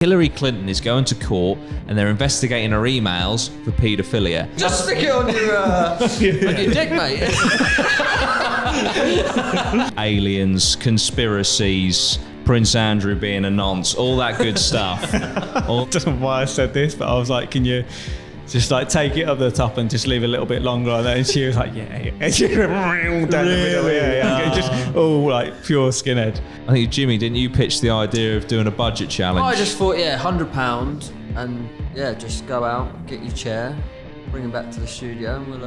Hillary Clinton is going to court and they're investigating her emails for paedophilia. Just stick it on your dick, mate. Aliens, conspiracies, Prince Andrew being a nonce, all that good stuff. I don't know why I said this, but I was like, can you just like take it up the top and just leave a little bit longer on there? And she was like, yeah. And she went down the middle, yeah. Just all like pure skinhead. I think, Jimmy, didn't you pitch the idea of doing a budget challenge? I just thought, £100 and just go out, get your chair, bring them back to the studio, and we'll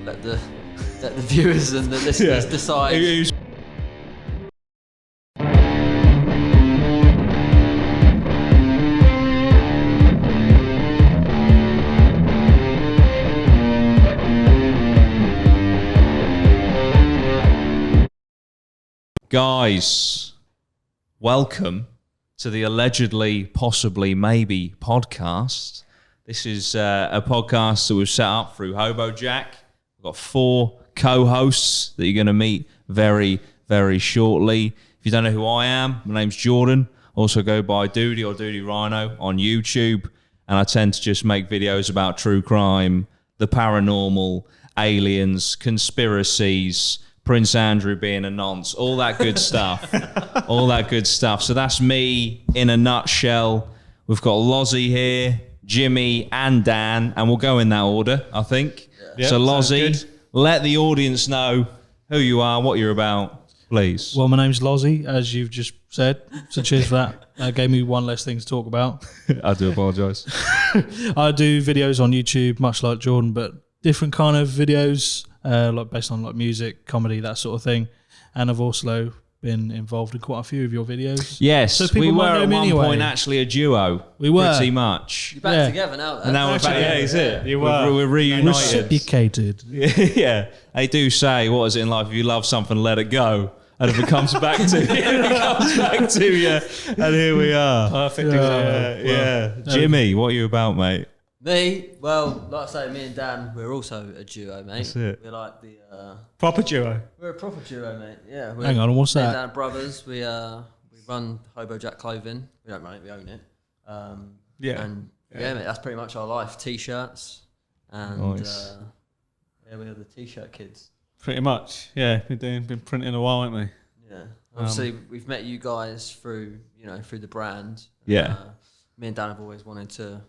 let the viewers and the listeners decide. Guys, welcome to the Allegedly, Possibly, Maybe podcast. This is a podcast that we've set up through Hobo Jack. We've got 4 co-hosts that you're going to meet very, very shortly. If you don't know who I am, my name's Jordan. Also go by Doody or Doody Rhino on YouTube. And I tend to just make videos about true crime, the paranormal, aliens, conspiracies, Prince Andrew being a nonce, all that good stuff. All that good stuff. So that's me in a nutshell. We've got Lozzy here, Jimmy and Dan, and we'll go in that order, I think. Yeah, so Lozzy, let the audience know who you are, what you're about, please. Well, my name's Lozzy, as you've just said. So cheers for that. Gave me one less thing to talk about. I do apologise. I do videos on YouTube, much like Jordan, but different kind of videos. Like based on like music, comedy, that sort of thing. And I've also been involved in quite a few of your videos. Yes, so we were at one anyway. point actually a duo. We were. Pretty much. You're back together now. And now we're back. Yeah, is it? You were. We're reunited. Reciprocated. Yeah. They do say, what is it in life? If you love something, let it go. And if it comes back to you, it comes back to you. And here we are. Perfect. Jimmy, what are you about, mate? Me, well, like I say, me and Dan, we're also a duo, mate. That's it. We're like the Proper duo. we're a proper duo, mate. Yeah. We're, Hang on, what's me that? and Dan brothers. We run Hobo Jack Clothing. We don't run it, we own it. And mate, that's pretty much our life. T-shirts and Nice. we are the T-shirt kids. Pretty much. Yeah, been printing a while, haven't we? Yeah. Obviously, we've met you guys through the brand. Yeah. Me and Dan have always wanted to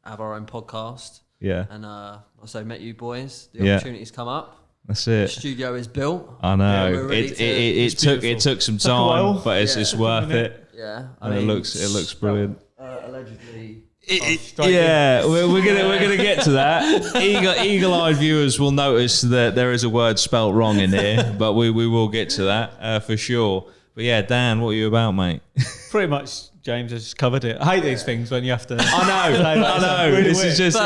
have our own podcast. Yeah. And also met you boys. The opportunities come up. That's The it. studio is built. I know. we're ready It took some time, but it's worth it. Yeah. And it looks brilliant. Allegedly. We're gonna get to that. Eagle-eyed viewers will notice that there is a word spelt wrong in here, but we will get to that for sure. But yeah, Dan, what are you about, mate? Pretty much. James has covered it. I hate these things when you have to. I know. Really This weird. is just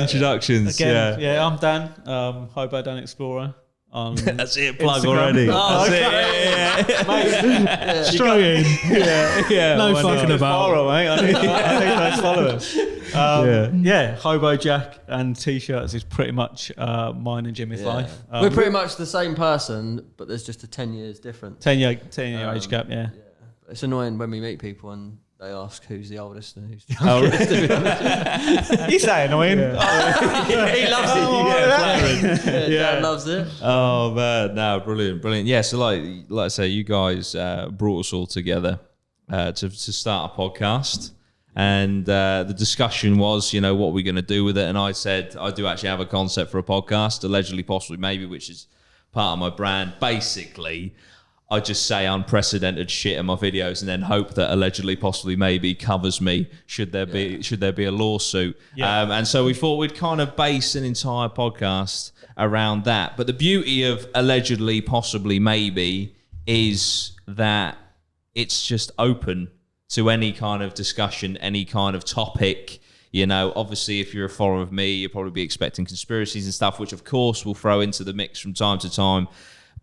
introductions. Again, I'm Dan, Hobo Dan Explorer. That's it. Plug Instagram. already. Oh, That's it. Strong in. Yeah. No why fucking not? about. Follow, mate. I need those followers. Hobo Jack and T-shirts is pretty much mine and Jimmy's life. We're pretty much the same person, but there's just a 10 years difference. 10-year age gap, yeah. It's annoying when we meet people and they ask who's the oldest and who's the youngest. You say annoying. He loves it. Dan loves it. Oh man, no, brilliant. Yeah, so like I say, you guys brought us all together to start a podcast, and the discussion was, what we're going to do with it. And I said I do actually have a concept for a podcast, Allegedly, Possibly, Maybe, which is part of my brand. Basically, I just say unprecedented shit in my videos and then hope that Allegedly, Possibly, Maybe covers me should there be a lawsuit. Yeah. And so we thought we'd kind of base an entire podcast around that. But the beauty of Allegedly, Possibly, Maybe is that it's just open to any kind of discussion, any kind of topic. Obviously, if you're a follower of me, you'll probably be expecting conspiracies and stuff, which of course we'll throw into the mix from time to time.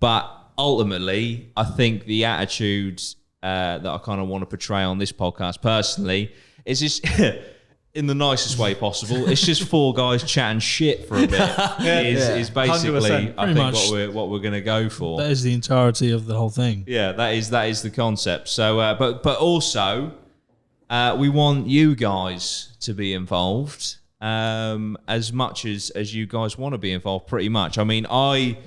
But ultimately, I think the attitude that I kind of want to portray on this podcast personally is just in the nicest way possible. It's just four guys chatting shit for a bit. Is basically 100%. I think what we're going to go for. That is the entirety of the whole thing. Yeah, that is the concept. So, but also, we want you guys to be involved as much as you guys want to be involved. Pretty much. I mean, I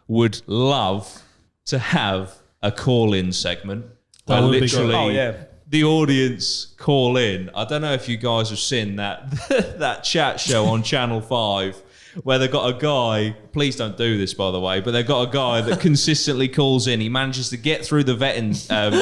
would love to have a call-in segment where would be literally cool. the audience call in. I don't know if you guys have seen that that chat show on Channel 5 where they've got a guy, please don't do this by the way, but they've got a guy that consistently calls in. He manages to get through the vetting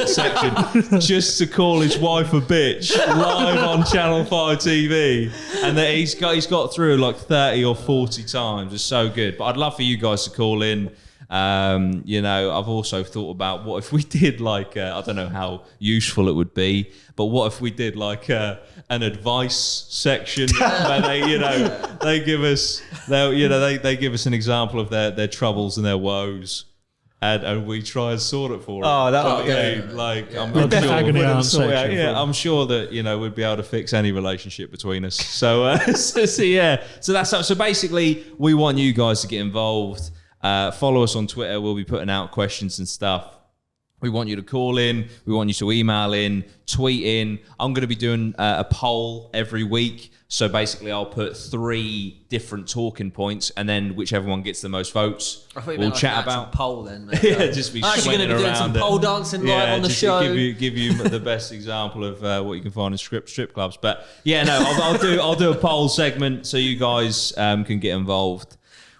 section just to call his wife a bitch live on Channel 5 TV. And that he's got through like 30 or 40 times. It's so good. But I'd love for you guys to call in. You know, I've also thought about what if we did like I don't know how useful it would be, but what if we did like an advice section where they, you know, they give us they give us an example of their troubles and their woes, and we try and sort it for them. Oh, that would be like I'm Agony aunt sure. section. Yeah, I'm sure that we'd be able to fix any relationship between us. So so that's so basically we want you guys to get involved. Follow us on Twitter. We'll be putting out questions and stuff. We want you to call in. We want you to email in, tweet in. I'm going to be doing a poll every week. So basically, I'll put 3 different talking points, and then whichever one gets the most votes, we'll chat about. Poll then. Mate. Yeah, just be actually going to be doing some it. pole dancing live on the just show. Give you the best example of what you can find in strip clubs. But yeah, no, I'll do a poll segment so you guys can get involved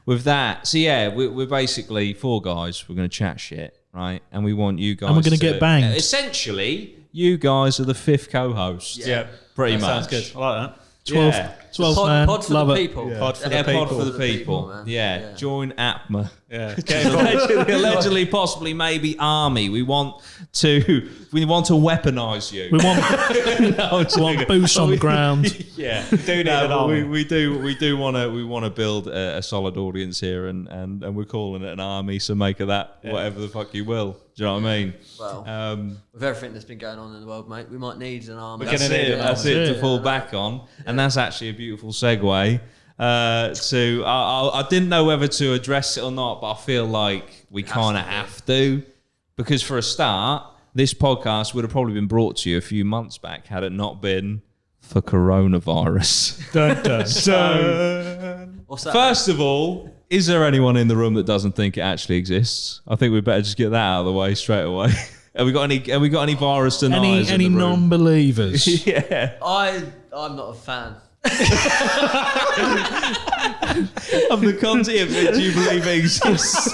with that. So yeah, we're basically 4 guys. We're going to chat shit, right? And we want you guys. And we're going to get banged. Essentially, you guys are the 5th co-host. Yeah. Pretty That much. sounds good. I like that. 12th man. Pod for Love the it. people. Pod for the Yeah, people. pod for the people. man. Yeah. Join APMA. Yeah. Allegedly, possibly, maybe army. We want to weaponize you. We want boots on the ground. Yeah, do need an army. we do want to build a solid audience here, and we're calling it an army. So make of that whatever the fuck you will. Do you know what I mean? Well, with everything that's been going on in the world, mate, we might need an army. That's it to fall back on, and that's actually a beautiful segue. I didn't know whether to address it or not, but I feel like we kind of have to, because for a start, this podcast would have probably been brought to you a few months back had it not been for coronavirus. Dun, dun, dun. What's that? First of all, is there anyone in the room that doesn't think it actually exists? I think we better just get that out of the way straight away. Have we got any virus deniers? Any in the room? non-believers? Yeah. I'm not a fan. Of the content that you believe exists.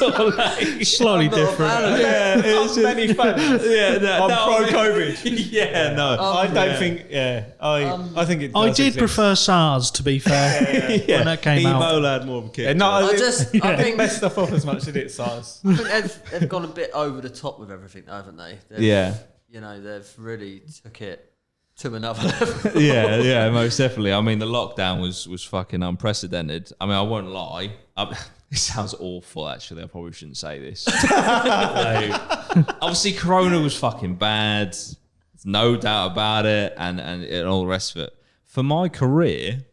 Slightly different. Yeah, it's Many fans. Yeah, I'm pro-COVID. Yeah, no. I don't think. Yeah, I think it. I does did exist. prefer SARS, to be fair, when that came out. Ebola had more of a kick. Yeah, no, I I think think messed stuff up as much as it SARS. I think they've gone a bit over the top with everything, though, haven't they? Yeah. You know, they've really took it to another level. Yeah, most definitely. I mean, the lockdown was fucking unprecedented. I mean, I won't lie. It sounds awful, actually. I probably shouldn't say this. Obviously, Corona was fucking bad. There's no doubt about it, and all the rest of it. For my career,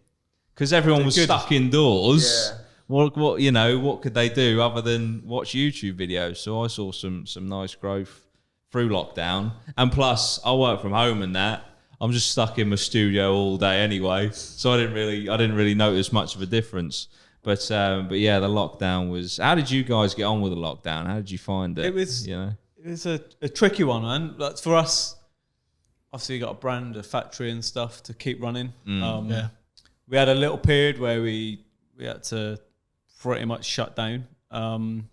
because everyone was stuck indoors. Yeah. What could they do other than watch YouTube videos? So I saw some nice growth through lockdown, and plus I work from home and that. I'm just stuck in my studio all day anyway, so I didn't really notice much of a difference. But yeah, the lockdown was. How did you guys get on with the lockdown? How did you find it? It was it was a tricky one, man. Like for us, obviously, you got a brand, a factory, and stuff to keep running. Yeah. We had a little period where we had to pretty much shut down, and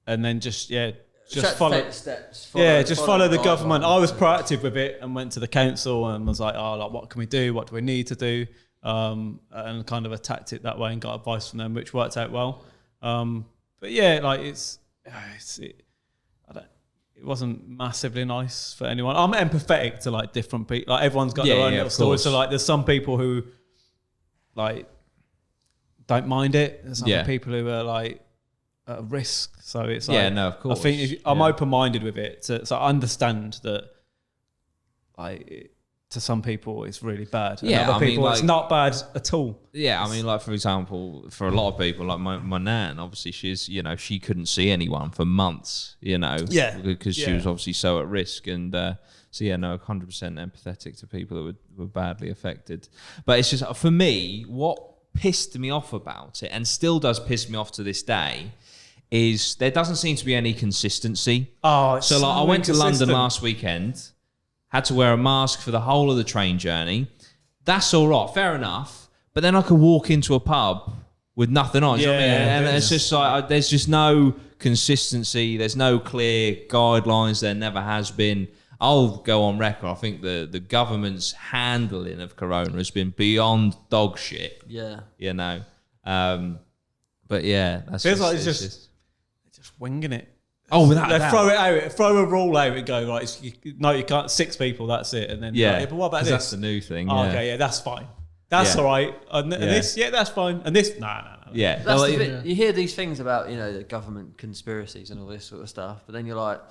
then just follow the steps. Follow the guidelines. government. I was proactive with it and went to the council and was like, what can we do? What do we need to do? And kind of attacked it that way and got advice from them, which worked out well. But yeah, like it wasn't massively nice for anyone. I'm empathetic to like different people. Like everyone's got their own little story. So like there's some people who like don't mind it. There's other people who are like at risk. So it's like, of course. I think I'm open-minded with it, so I understand that. Like, to some people it's really bad. Yeah, and other I mean, people it's like- not bad at all. Yeah, I mean, like, for example, for a lot of people, like my nan, obviously she's, she couldn't see anyone for months, Yeah. because she Yeah. was obviously so at risk. And so, yeah, no, 100% empathetic to people that were badly affected. But it's just, for me, what pissed me off about it, and still does piss me off to this day, is there doesn't seem to be any consistency. Oh, it's So, like, I went to London inconsistent. last weekend, had to wear a mask for the whole of the train journey. That's all right, fair enough. But then I could walk into a pub with nothing on. Do you know what I mean? Yeah, And it it's is. just like, there's just no consistency. There's no clear guidelines. There never has been. I'll go on record. I think the government's handling of Corona has been beyond dog shit. Yeah. But yeah, that's Feels like it's just winging it. oh, without They a doubt. throw it out, throw a rule out and go, right, you can't, 6 people, that's it. And then, Yeah, but what about 'cause this? that's the new thing. Oh, yeah. okay, yeah, that's fine. That's Yeah. all right. And this, yeah, that's fine. And this, no. Yeah, That's Well, the bit, you hear these things about, the government conspiracies and all this sort of stuff, but then you're like,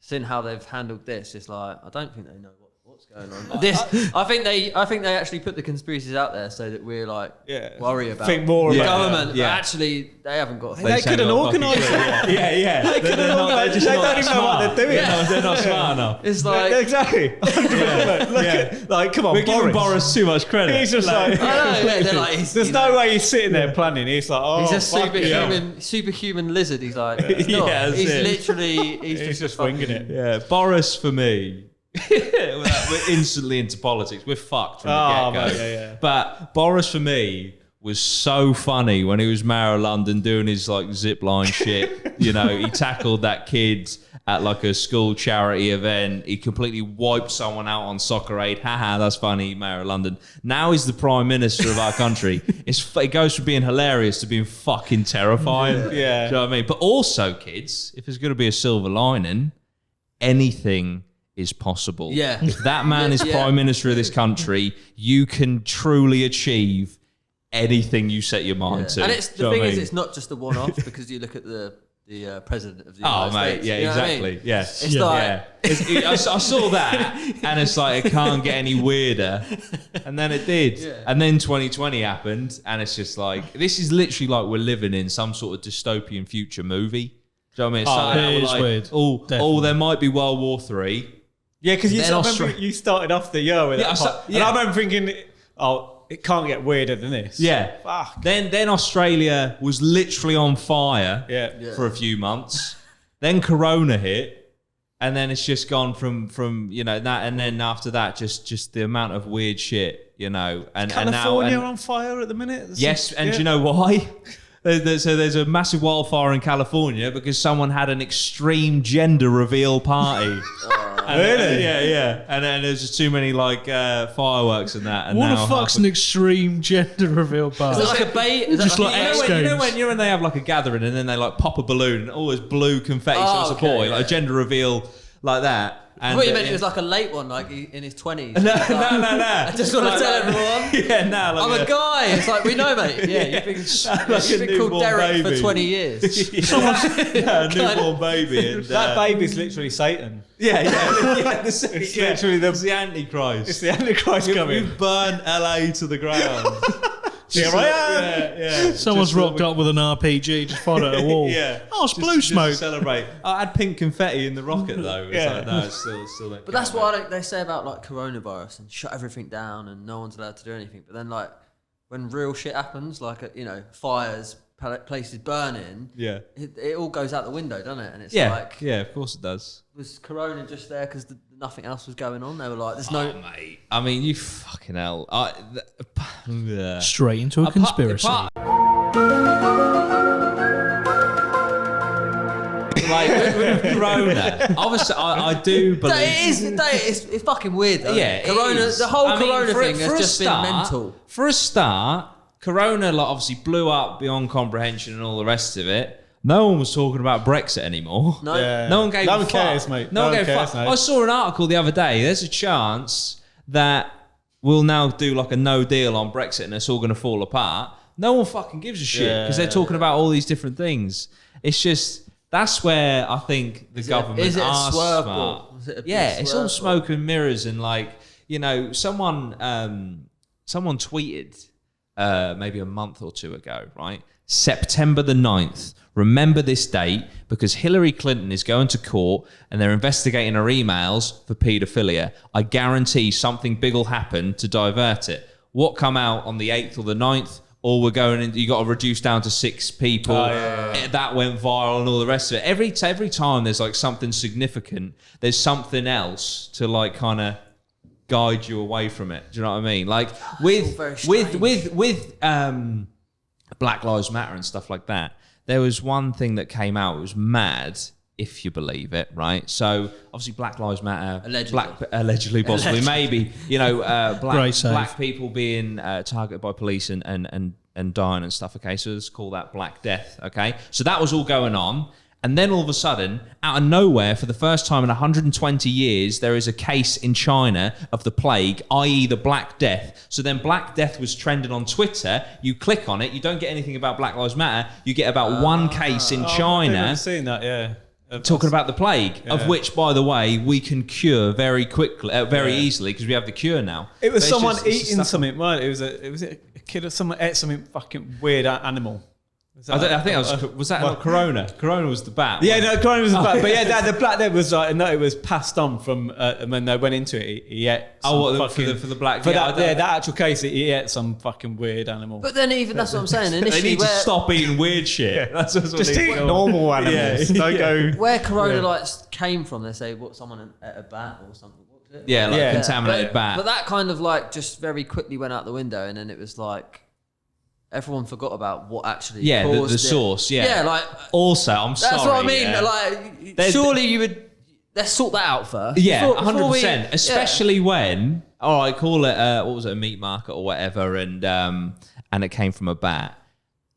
seeing how they've handled this, it's like, I don't think they know what's going on. I think they actually put the conspiracies out there so that we're like worry about Think more the about government, Yeah. but actually they haven't got. They couldn't organise it. yeah. They couldn't organise it. They don't even know what they're doing. They're not smart enough. It's like Exactly. 100%. Look at, like, come on, We're giving Boris too much credit. He's just like, I know, yeah, they're like, he's, there's no way he's sitting there planning. He's like, oh, he's a fuck yeah. superhuman lizard. He's like, he's not. Yeah, that's He's it. literally, He's just winging it. Yeah, Boris for me. We're instantly into politics. We're fucked from the Oh, get-go. mate, yeah. But Boris for me was so funny when he was mayor of London doing his like zip line shit. He tackled that kid at like a school charity event. He completely wiped someone out on Soccer Aid. Haha, that's funny, mayor of London. Now he's the prime minister of our country. It goes from being hilarious to being fucking terrifying. Yeah. Do you know what I mean? But also, kids, if there's going to be a silver lining, anything is possible. Yeah. If that man is Yeah. prime minister of this country, you can truly achieve anything you set your mind to. And it's Do you the know thing what I is, mean? it's not just a one-off because you look at the president of the Oh, United mate, States. yeah, you know what I exactly. mean? Yeah. It's like, I saw that, and it's like, it can't get any weirder. And then it did. Yeah. And then 2020 happened, and it's just like, this is literally like we're living in some sort of dystopian future movie. Do you know what I mean? It's something it that we're is like, weird. Oh, Definitely. there might be World War III. Yeah, because Then remember Austra- you started off the year with Yeah, that I part. sta- And yeah. I remember thinking, oh, it can't get weirder than this. Yeah. Fuck. Then Australia was literally on fire Yeah. for a few months. Then Corona hit, and then it's just gone from that, and then after that, just the amount of weird shit, and California now on fire at the minute. yes, and do you know why? So there's a massive wildfire in California because someone had an extreme gender reveal party. Really? Yeah. And then there's just too many fireworks and that. And What now the fuck's an extreme gender reveal is party? it like a bait? Is Just that like a X bait? Games. you know when they have like a gathering and then they like pop a balloon and all this blue confetti, so Oh, it's a okay, boy, like yeah. a gender reveal like that. I And thought you meant it was like a late one, like in his 20s. no. I just want to Like tell that. everyone. Yeah, no, I'm like a guy. It's like, we know, mate. Yeah, you've been, like you've a been called newborn Derek baby. for 20 years. a newborn baby. And, That baby's literally Satan. yeah. It's literally It's the Antichrist. It's the Antichrist coming. We've burned LA to the ground. Here I am. Yeah. Someone's Just rocked up with an RPG, just fired at a wall. Yeah. Oh, it's Just- blue just to smoke. celebrate. I had pink confetti in the rocket though. It's Yeah. like, no, it's still. But that's what they say about like coronavirus and shut everything down and no one's allowed to do anything. But then like when real shit happens, like fires, places burning, Yeah. it all goes out the window, doesn't it? And it's Yeah. like, Yeah. Of course it does. was Corona just there because nothing else was going on? They were like, there's no. Oh, mate. I mean, you fucking hell. Yeah. Straight into a conspiracy. Like with Corona, obviously, I do believe. It's fucking weird though. Yeah, it Corona. is. The whole I mean, Corona for a- thing for has a just start- been mental. For a start, Corona obviously blew up beyond comprehension and all the rest of it. No one was talking about Brexit anymore. No. Yeah. No one gave No a one fuck. cares, mate. No one gave a cares, fuck. mate. I saw an article the other day. There's a chance that we'll now do like a no deal on Brexit and it's all going to fall apart. No one fucking gives a shit because they're talking about all these different things. It's just, that's where I think the government is it a are swerve smart. ball? Is it a big Yeah, it's all swerve ball? smoke and mirrors and like, you know, someone tweeted maybe a month or two ago, right? September the 9th. Remember this date because Hillary Clinton is going to court and they're investigating her emails for paedophilia. I guarantee something big will happen to divert it. What come out on the 8th or the 9th? Or we're going in, you got to reduce down to 6 people. That went viral and all the rest of it. Every time there's like something significant, there's something else to like kind of guide you away from it. Do you know what I mean? Like with Black Lives Matter and stuff like that, there was one thing that came out. It was mad, if you believe it, right? So obviously Black Lives Matter, allegedly, possibly, maybe, you know, black people being targeted by police and dying and stuff. Okay, so let's call that Black Death. Okay, so that was all going on. And then all of a sudden, out of nowhere, for the first time in 120 years, there is a case in China of the plague, i.e. the Black Death. So then Black Death was trending on Twitter. You click on it, you don't get anything about Black Lives Matter. You get about one case in China. I've seen that, yeah. Talking about the plague, of which, by the way, we can cure very quickly, very easily, because we have the cure now. It was someone eating something, right? It was a kid or someone ate something fucking weird animal. I think that was that not Corona? Corona was the bat. Yeah, no, Corona was the bat. But yeah, the Black Death was like, no, it was passed on from when they went into it. He ate for the Black Death? That actual case, he ate some fucking weird animal. But then even, that's what I'm saying. Initially, they need to stop eating weird shit. Yeah. That's what just eat normal animals. Don't go. Where Corona like came from, they say someone ate a bat or something. What was it? Yeah, contaminated bat. But that kind of like just very quickly went out the window, and then it was like, everyone forgot about what actually caused the source. Yeah, like also, I'm sorry. That's what I mean. Yeah. Like, surely you would. Let's sort that out first. Yeah, 100%. Especially when, I call it what was it, a meat market or whatever, and it came from a bat.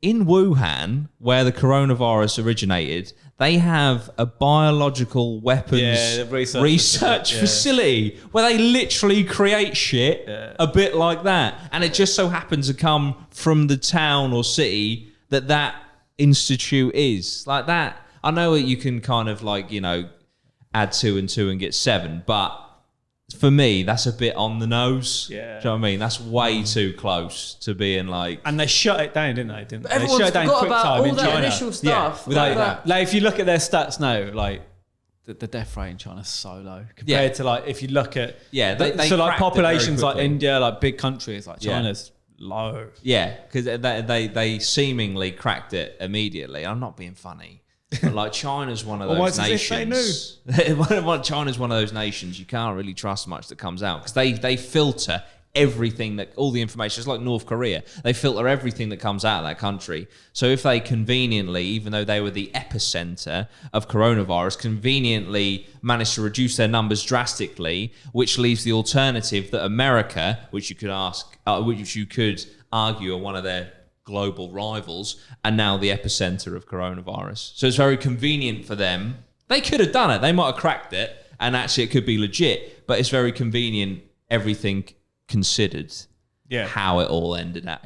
In Wuhan, where the coronavirus originated, they have a biological weapons research facility where they literally create shit a bit like that. And it just so happens to come from the town or city that institute is. Like that, I know that you can kind of like, you know, add 2 and 2 and get 7, but for me, that's a bit on the nose. Yeah. Do you know what I mean? That's way too close to being like... And they shut it down, didn't they? But everyone's they shut it down quick about time all that China. Initial stuff. Yeah, like if you look at their stats now, like the death rate in China is so low compared to like if you look at... Yeah, they so like populations like India, like big countries, like China's low. Yeah, because they seemingly cracked it immediately. I'm not being funny. But like China's one of those nations. China's one of those nations you can't really trust much that comes out because they filter everything all the information. It's like North Korea. They filter everything that comes out of that country. So if they conveniently, even though they were the epicenter of coronavirus, conveniently managed to reduce their numbers drastically, which leaves the alternative that America, which you could argue are one of their global rivals, and now the epicenter of coronavirus. So it's very convenient for them. They could have done it. They might have cracked it, and actually it could be legit, but it's very convenient, everything considered, how it all ended up,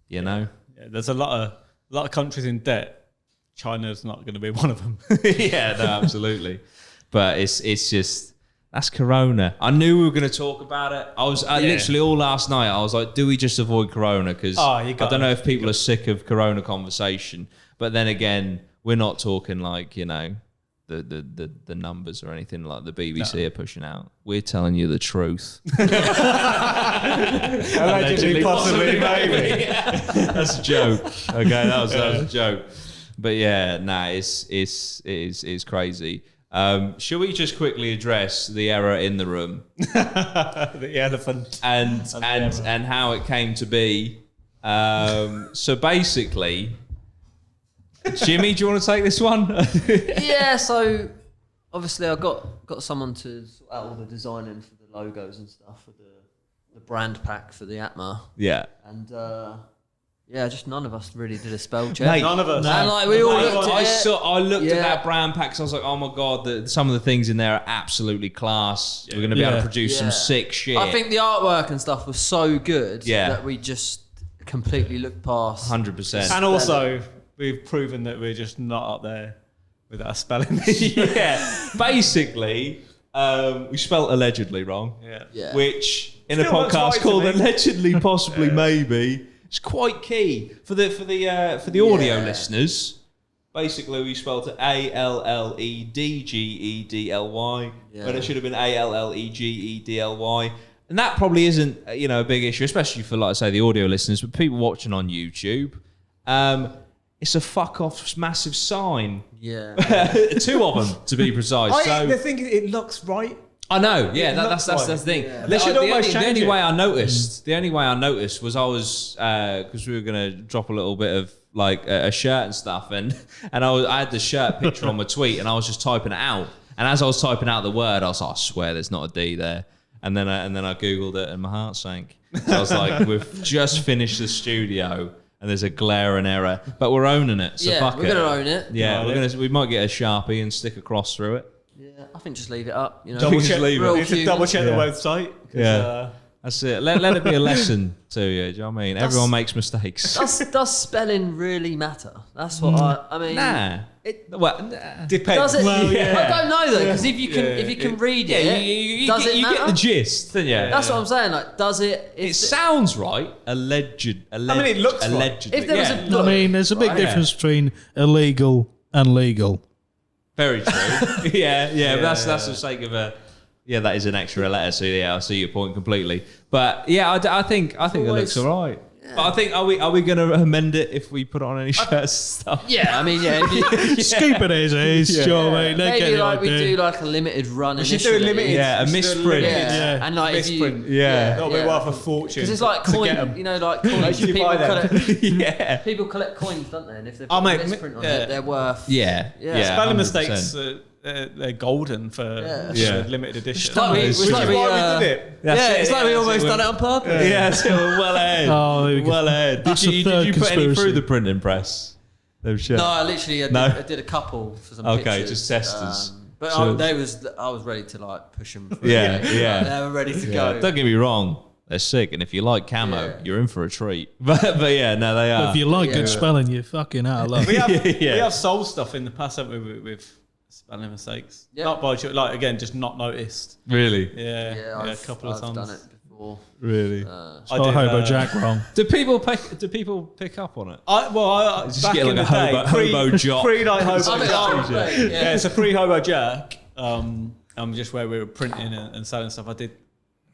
you know? Yeah, there's a lot of countries in debt. China's not going to be one of them. Yeah, no, absolutely. But it's just... That's Corona. I knew we were going to talk about it. I literally all last night, I was like, do we just avoid Corona? Because I don't know if people are sick of Corona conversation. But then again, we're not talking like, you know, the numbers or anything like the BBC are pushing out. We're telling you the truth. Allegedly, possibly, maybe. That's a joke. Okay, that was a joke. But yeah, it's crazy. Shall we just quickly address the error in the room, the elephant, and how it came to be? So basically, Jimmy, do you want to take this one? Yeah. So obviously, I got someone to sort out all the designing for the logos and stuff for the brand pack for the APMA. Yeah. And just none of us really did a spell check. Mate, none of us. And like we all looked at it. I looked at that brand pack, so I was like, oh my God, some of the things in there are absolutely class. We're going to be able to produce some sick shit. I think the artwork and stuff was so good that we just completely looked past. 100%. And also, we've proven that we're just not up there with our spelling bee. Yeah. Basically, We spelt allegedly wrong. Yeah. Which in Still a looks podcast right to called me. Allegedly, Possibly, Maybe, it's quite key for the audio Yeah. listeners. Basically, we spelled it ALLEDGEDLY, Yeah. when it should have been ALLEGEDLY. And that probably isn't, a big issue, especially for, like I say, the audio listeners, but people watching on YouTube. It's a fuck off massive sign. Yeah. 2 of them, to be precise. The thing is, it looks right. I know, yeah, It that's looks the right. thing. Yeah. They should almost the change only it. way I noticed, was I was because we were gonna drop a little bit of like a shirt and stuff, and I had the shirt picture on my tweet, and I was just typing it out, and as I was typing out the word, I was like, I swear, there's not a D there, and then I googled it, and my heart sank. So I was like, we've just finished the studio. And there's a glaring error, but we're owning it. So Yeah, fuck we're it. gonna own it. Yeah, we might get a Sharpie and stick a cross through it. Yeah, I think just leave it up. Double just check. leave it. We need to Real double check the Yeah. website. 'Cause, Yeah. That's it. Let it be a lesson to you. Do you know what I mean? Everyone makes mistakes. Does spelling really matter? That's what I mean. Nah. Depends. Does it? Well, I yeah. don't know though, because if you can read it, does it matter? get the gist, don't you? That's what I'm saying. Like, does it? It sounds right. Alleged. I mean, it looks right. allegedly. If there was yeah. a book, I mean, there's a big right? difference between illegal and legal. Very true. yeah. But that's the sake of a. Yeah, that is an extra letter. So yeah, I see your point completely. But yeah, I think it looks always- alright. But I think are we going to amend it if we put on any shirts and stuff? Yeah, I mean, yeah. If you, Scoop it as is, do you know what I mean? They get maybe the like we idea. do like a limited run. We should do a initially. limited. Yeah, a we should do misprint. limited Yeah, and like if you, misprint. Yeah. That'll be worth a fortune. because it's like to get coin, 'em. you know, like coins. you People buy them. collect, Yeah. people collect coins, don't they? And if they've Oh, got a mate, misprint on yeah. it, they're worth. Yeah. Yeah. Spelling 100%. mistakes, they're golden for Yeah. limited edition. It's like we, It's it's like true. we, Why we did it. That's it's like we almost done it on purpose. Yeah, so we're well ahead. Oh, there we go. Well ahead. That's Did the you third put any conspiracy. through the printing press? Those shirts? No, I literally I did a couple for some Okay, pictures. just testers. But So- I was ready to like push them. Yeah. They were ready to Yeah. go. Don't get me wrong. They're sick, and if you like camo, Yeah. you're in for a treat. But yeah, no, they are. If you like Yeah. good spelling, you're fucking out of luck. We have, Yeah. we have sold stuff in the past, haven't we, with spelling mistakes? Yeah. Not by choice, like again, just not noticed. Really, Yeah, Yeah, a couple of I've times. done it before. really. Spell Hobo Jack wrong. Do people pick up on it? I Just back get in like the a day, hobo jock. pre like hobo I mean, jack. mate, Yeah, it's a pre hobo jack. Just where we were printing and selling stuff. I did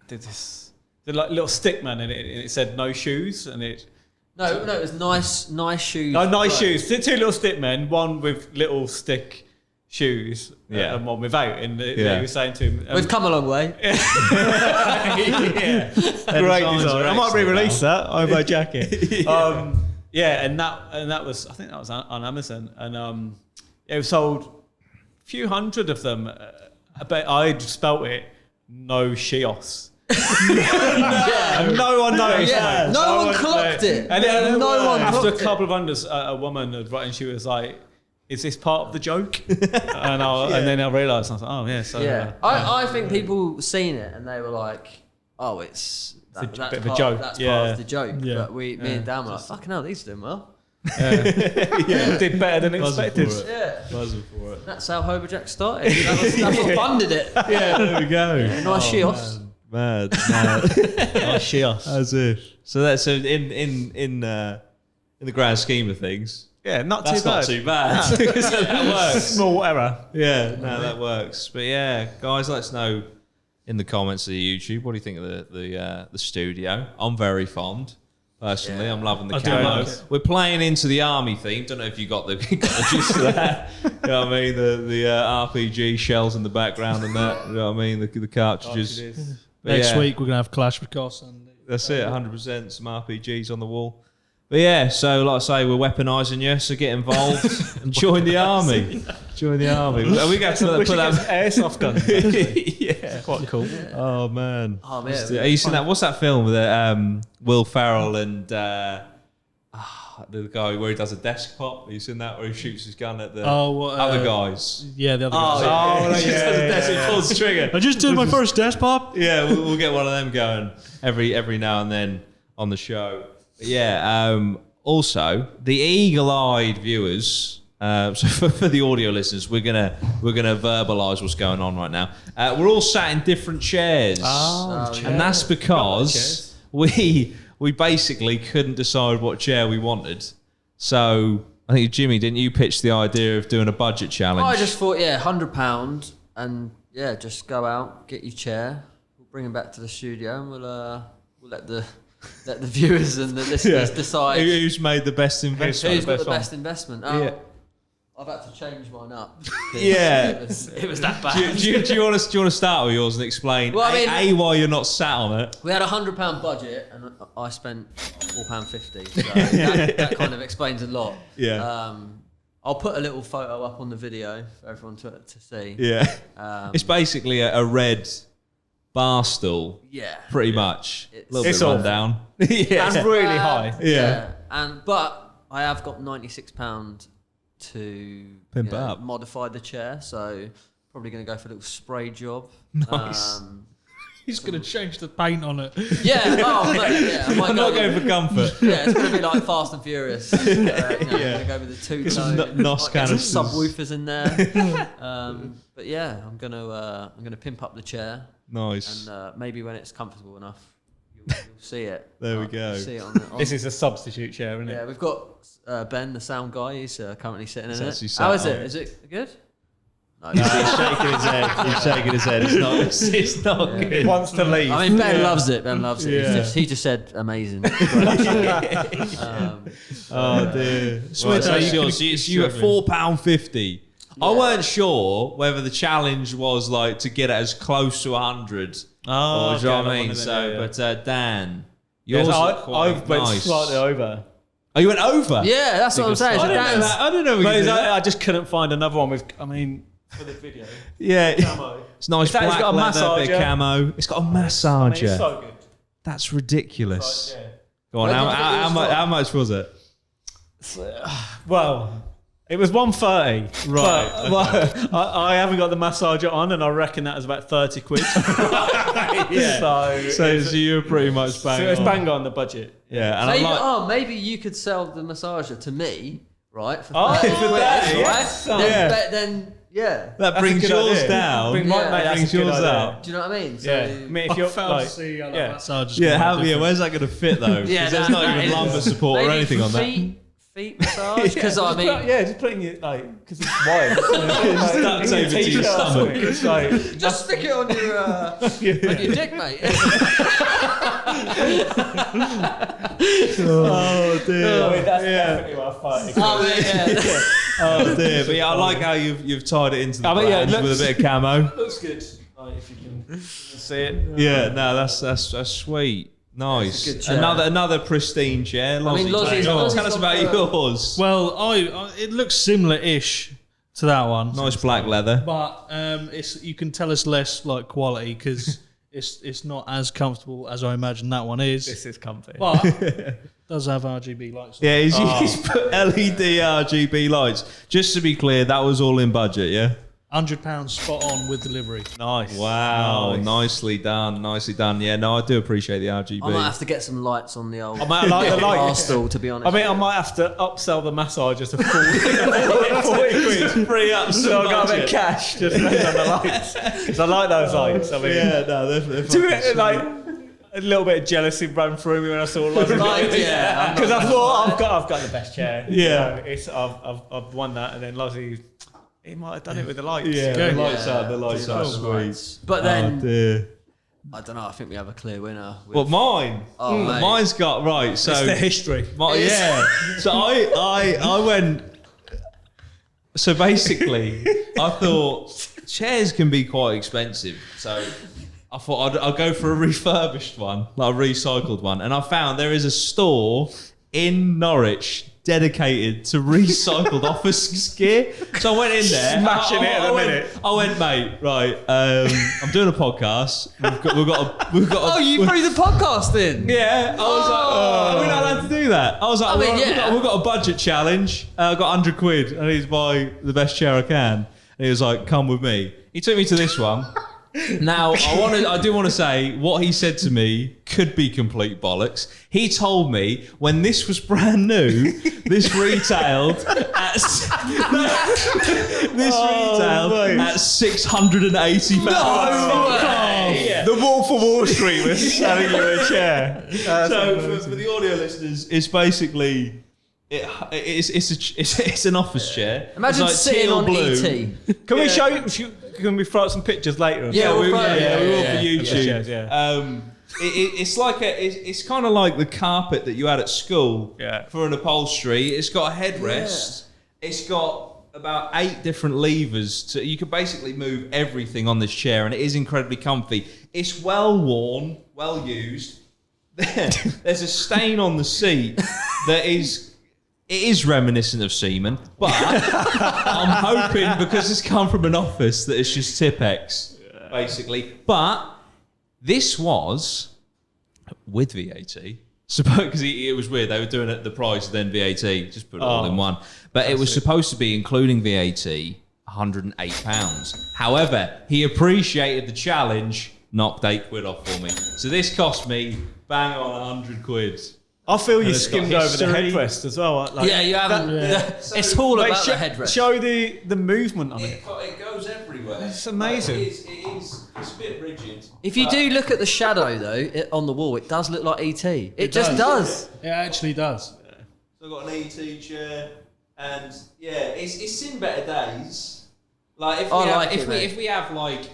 this, did like little stick man, and it said no shoes, and it. No, it was nice shoes. No, nice Like, shoes. Two little stick men, one with little stick shoes, Yeah. and one without. And Yeah. they were saying to him, We've come a long way. yeah, great designs design. are I might excellent, re-release that. Hobo jacket. And that was, I think that was on Amazon, and it was sold a few hundred of them. But I spelt it no shios. And no one noticed. Yeah, mate. no one clocked it. And then No one after a clocked couple of unders, a woman had written, she was like, "Is this part of the joke?" And then I realised, I was like, "Oh yeah." So Yeah, I think people seen it and they were like, "Oh, it's a that's bit of a part, joke." That's Yeah. part of the joke." Yeah. But me and Dan were like, "Fucking hell, these are doing well." did better than expected. for it. Yeah, Buzzing for it. that's how Hobo Jack started. That's what funded it. Yeah, there we go. Nice shios. Mad. Oh, shios. As if. So that's in the grand scheme of things. Yeah, not That's too bad. not too bad. So that works. Small error. Yeah, no, that works. But yeah, guys, let us know in the comments of the YouTube. What do you think of the studio? I'm very fond. Personally, I'm loving the I do camo. like it. We're playing into the army theme. Don't know if you got the gist of that. You know what I mean? The RPG shells in the background and that. You know what I mean? The cartridges. But Next yeah, week we're gonna have Clash with Goss and that's it. 100%. Some RPGs on the wall. But yeah, so like I say, we're weaponising you. So get involved and join the army. Join the army. Are we going to We put should that? get airsoft guns. Yeah. Quite cool. Oh man. Oh, man. Have you seen that? What's that film with Will Ferrell and the guy where he does a desk pop? Have you seen that where he shoots his gun at the other guys? Yeah, the other Oh, guys. He just does a desk, he pulls the trigger. I just did my first desk pop. Yeah, we'll get one of them going every now and then on the show. But yeah. Also, the eagle-eyed viewers So for the audio listeners, we're gonna verbalise what's going on right now. We're all sat in different chairs, and that's because we basically couldn't decide what chair we wanted. So I think Jimmy, didn't you pitch the idea of doing a budget challenge? I just thought, £100, and just go out, get your chair, we'll bring them back to the studio, and we'll let the viewers and the listeners decide who's made the best investment. Who's got the best investment? I've had to change mine up. Yeah, it was that bad. Do you want to start with yours and explain why you're not sat on it? We had a £100 budget, and I spent £4.50. So that kind of explains a lot. Yeah. I'll put a little photo up on the video for everyone to see. Yeah. It's basically a red bar stool. Yeah. Pretty much. A little It's bit all run down. And really high. Yeah. But I have got £96 to Pimp it up. modify the chair, so probably going to go for a little spray job. Nice. He's going to change the paint on it. Yeah, I might I'm not going for comfort. Yeah, it's going to be like Fast and Furious. I'm going to go with the two-tone. NOS Get some canisters. subwoofers in there. But yeah, I'm going to pimp up the chair. Nice. And maybe when it's comfortable enough, you'll see it. There we go. See it on This is a substitute chair, isn't it? Yeah, we've got Ben, the sound guy. He's currently sitting in It's it. actually How is sat it? on it. Is it good? No, He's shaking his head. He's shaking his head. It's not good. He wants to leave. I mean, Ben loves it. Ben loves it. Yeah. He just said amazing. Oh dear. Smith, so you at £4.50. I weren't sure whether the challenge was like to get it as close to 100. Oh, or do you know what I mean? yeah. So, but Dan, Yes, yours I went slightly over. Oh, you went over? Yeah, that's what I'm saying. So Dan's- I don't know. But I just couldn't find another one with, for the video. Yeah, Camo. it's nice It's black got a leather, bit of massager. camo. It's got a I mean, massager. it's so good. That's ridiculous. Yeah. Go on, Where did you get yours how from? much was it? Well, it was 130. Right, But, well, I haven't got the massager on, and I reckon that was about 30 quid. Yeah. So you were pretty much bang So it's on. bang on the budget. Yeah, and maybe you could sell the massager to me, right? For Oh, 30 for quid, that, right? yes. Then that That's a brings good yours idea. down. Brings Brings a good yours idea. out. do you know what I mean? So, Yeah. I mean, if you're like, yeah. Where's that going to fit though? 'Cause Yeah, there's that- not that even is- lumbar support or maybe anything on that. feet massage, because I mean, just putting it like, because it's wide. Just duct tape it to your stomach. It's like, just stick it on your on your dick, mate. Oh dear. I mean, that's definitely what I find. Oh dear. But yeah, I like how you've tied it into the mean, yeah, it flange with a bit of camo. Looks good. Like, if you can see it. Yeah, no, that's sweet. Nice. It's a good chair. Another pristine chair. mean, Lozzy's tell us got about yours. Well, it looks similar-ish to that one. Nice black leather. But you can tell it's less like quality because it's not as comfortable as I imagine that one is. This is comfy. But it does have RGB lights. Yeah, he's put LED RGB lights. Just to be clear, that was all in budget, yeah? £100 spot on with delivery. Nice. Wow, nicely done, nicely done. Yeah, no, I do appreciate the RGB. I might have to get some lights on the old I might like the bar lights. stool, to be honest. I mean, I might have to upsell the massager to 40 quid. free up So I got a bit of cash just spend on the lights. Because I like those lights. I mean, Yeah, no, they're like a little bit of jealousy ran through me when I saw Lozzy. Like, yeah, I'm Because I not- thought I've got the best chair. Yeah. You know, I've won that, and then Lozzy, he might have done it with the lights. Yeah, Go. the lights are Cool. sweet. But then, Oh dear. I don't know, I think we have a clear winner. With, Well, mine. Oh, mate. Mine's got right. So It's the history. yeah. So I went. So basically, I thought chairs can be quite expensive. So I thought I'd go for a refurbished one, like a recycled one, and I found there is a store in Norwich dedicated to recycled office gear. So I went in there, Smashing it in a minute. I went, mate, right? I'm doing a podcast. We've got oh, you threw the podcast in? yeah, I was like, are we not allowed to do that? I was like, I mean, we've got a budget challenge. I've got 100 quid. I need to buy the best chair I can. And he was like, come with me. He took me to this one. Now, I do want to say what he said to me could be complete bollocks. He told me when this was brand new, this retailed at £680. The Wolf of Wall Street was selling you a chair. So for the audio listeners, it's basically it's an office chair. Imagine it's like sitting teal on blue. ET. Can we show you? Can we throw out some pictures later? Yeah, we will for Yeah. YouTube. Yeah. It's like it's kind of like the carpet that you had at school for an upholstery. It's got a headrest. Yeah. It's got about 8 different levers. You can basically move everything on this chair, and it is incredibly comfy. It's well worn, well used. There's a stain on the seat that is reminiscent of semen, but I'm hoping because it's come from an office that it's just Tipex, basically. But this was with VAT. Because it was weird. They were doing it the price, then VAT, just put it all in one. But it was supposed to be, including VAT, £108. However, he appreciated the challenge, knocked £8 off for me. So this cost me bang on £100. I feel you it's skimmed got over the history. headrest as well. Like, Yeah, you haven't. It's all about the headrest. Show the movement on it. It goes everywhere. It's amazing. It's a bit rigid. If you do look at the shadow though on the wall, it does look like ET. It just does. It actually does. So I've got an ET chair, and it's seen better days. Like if we have like,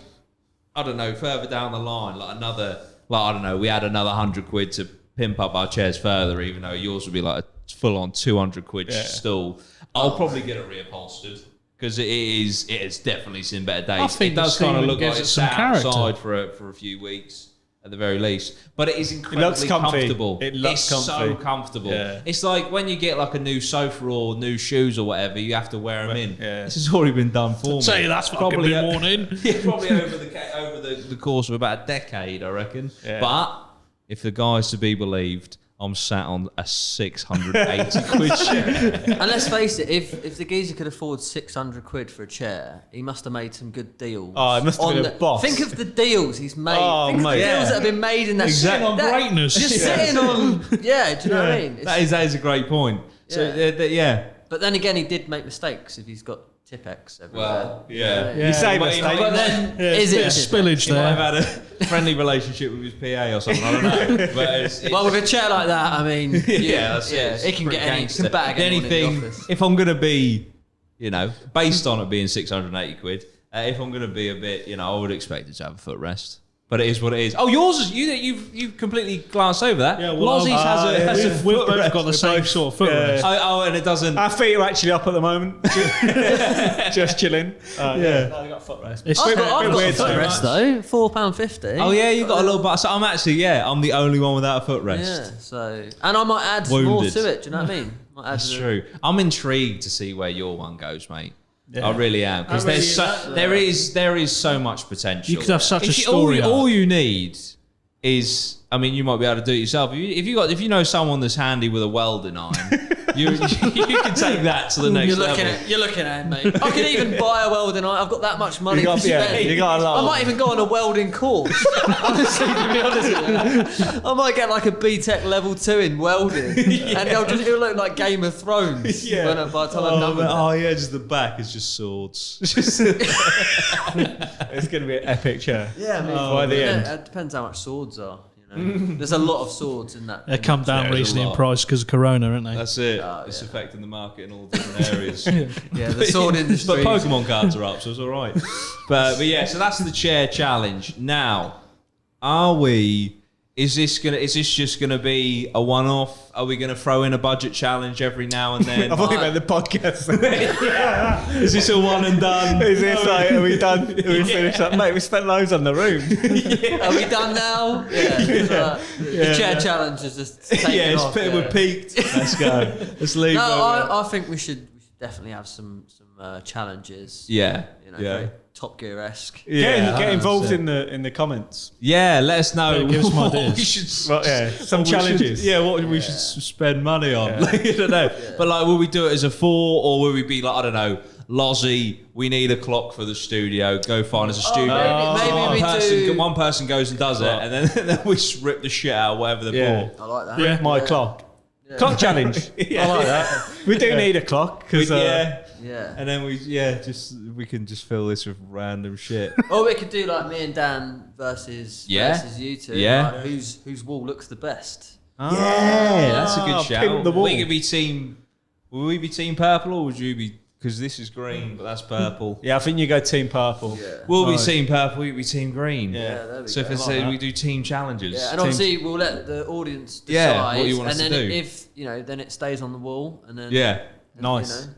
I don't know, further down the line, like another, like I don't know, we had another £100 to pimp up our chairs further, even though yours would be like a full on £200 stool. I'll probably get it reupholstered because it is definitely seen better days. I think it does the kind of ceiling look gives like it it's some sat character. outside for a few weeks at the very least, but it is incredibly comfy. comfortable. It looks it's so comfy. comfortable. Yeah. It's like when you get like a new sofa or new shoes or whatever, you have to wear them in. Yeah. This has already been done for me. Say that's fucking been worn in. Yeah, probably over the course of about a decade, I reckon. Yeah. But if the guy's to be believed, I'm sat on a £680 chair. And let's face it, if the geezer could afford £600 for a chair, he must have made some good deals. Oh, he must have been a boss. Think of the deals he's made. Oh, think of the mate. deals that have been made in that. Exactly. On greatness. Just sitting on. Yeah, do you know what I mean? That is a great point. So, Yeah. But then again, he did make mistakes if he's got Tipex everywhere. Well, yeah. You say But mistake. But then, is it Bit of Tipex? spillage He might there. have had a friendly relationship with his PA or something. I don't know. But it's Well, with a chair like that, I mean, that's it. it can Pretty get any, gangster. can bag anyone in anything. the office. If I'm gonna be, based on it being £680, if I'm gonna be a bit, I would expect it to have a footrest. But it is what it is. Oh, yours is you've completely glanced over that. Yeah, well, Lozzy's has a We've both footrest. got the same sort of footrest. Oh, and it doesn't. Our feet are actually up at the moment. Just chilling. Yeah. No, we got footrest. It's I've got a weird so footrest though, £4.50. Oh yeah, you got a little. So I'm actually I'm the only one without a footrest. Yeah, so and I might add more Wounded. to it. Do you know what I mean? Might add That's a- true. I'm intrigued to see where your one goes, mate. Yeah. I really am because I really there is so much potential. You could have such a If you- story. all you need is, you might be able to do it yourself. If you know someone that's handy with a welding iron, you can take that to the next level. You're looking at it, mate. I can even buy a welding iron. I've got that much money to spend. you got a lot. I might even go on a welding course. Honestly, to be honest with you, I might get like a BTEC level 2 in welding, and it'll look like Game of Thrones. By the time I'm done with it. Just the back is just swords. It's going to be an epic chair. Yeah, I mean, by the end. It depends how much swords are. There's a lot of swords in that. They come down There's a recently in lot. price because of Corona, aren't they? That's it. Oh, It's yeah. affecting the market in all different areas. Yeah, the sword industry. But Pokemon cards are up, so it's all right. But yeah, so that's the chair challenge. Now, is this just gonna be a one-off? Are we gonna throw in a budget challenge every now and then? I thought you meant the podcast. Is this a one and done? Is this like, are we done? Are we finished up? Mate, we spent loads on the room. Are we done now? Yeah. The chair challenge is just taken off. We're peaked. Let's go. Let's leave. No, I think we should definitely have some challenges. Yeah. Very Top Gear-esque. Get involved in the comments. Yeah, let us know. Yeah, give us some what ideas. we should, Well, some what we should- challenges. what we should spend money on. I don't know. But will we do it as a 4, or will we be like, I don't know, Lozzy, we need a clock for the studio. Go find us a studio. Maybe one person goes and does it, and then we just rip the shit out of whatever they bought. I like that. Rip my clock. Clock challenge. I like that. We do need a clock because Yeah. and then we can just fill this with random shit. Or we could do like me and Dan versus you two. Yeah. Like, whose wall looks the best? Yeah, that's a good pimp shout. the wall. We could be team. Will we be team purple or would you be? Because this is green, but that's purple. Yeah, I think you go team purple. Yeah. We'll be team purple. We'll be team green. Yeah, there we So go. if we do team challenges. Yeah, and obviously we'll let the audience decide. what you want us and to then do. if then it stays on the wall, and then Yeah. and, Nice.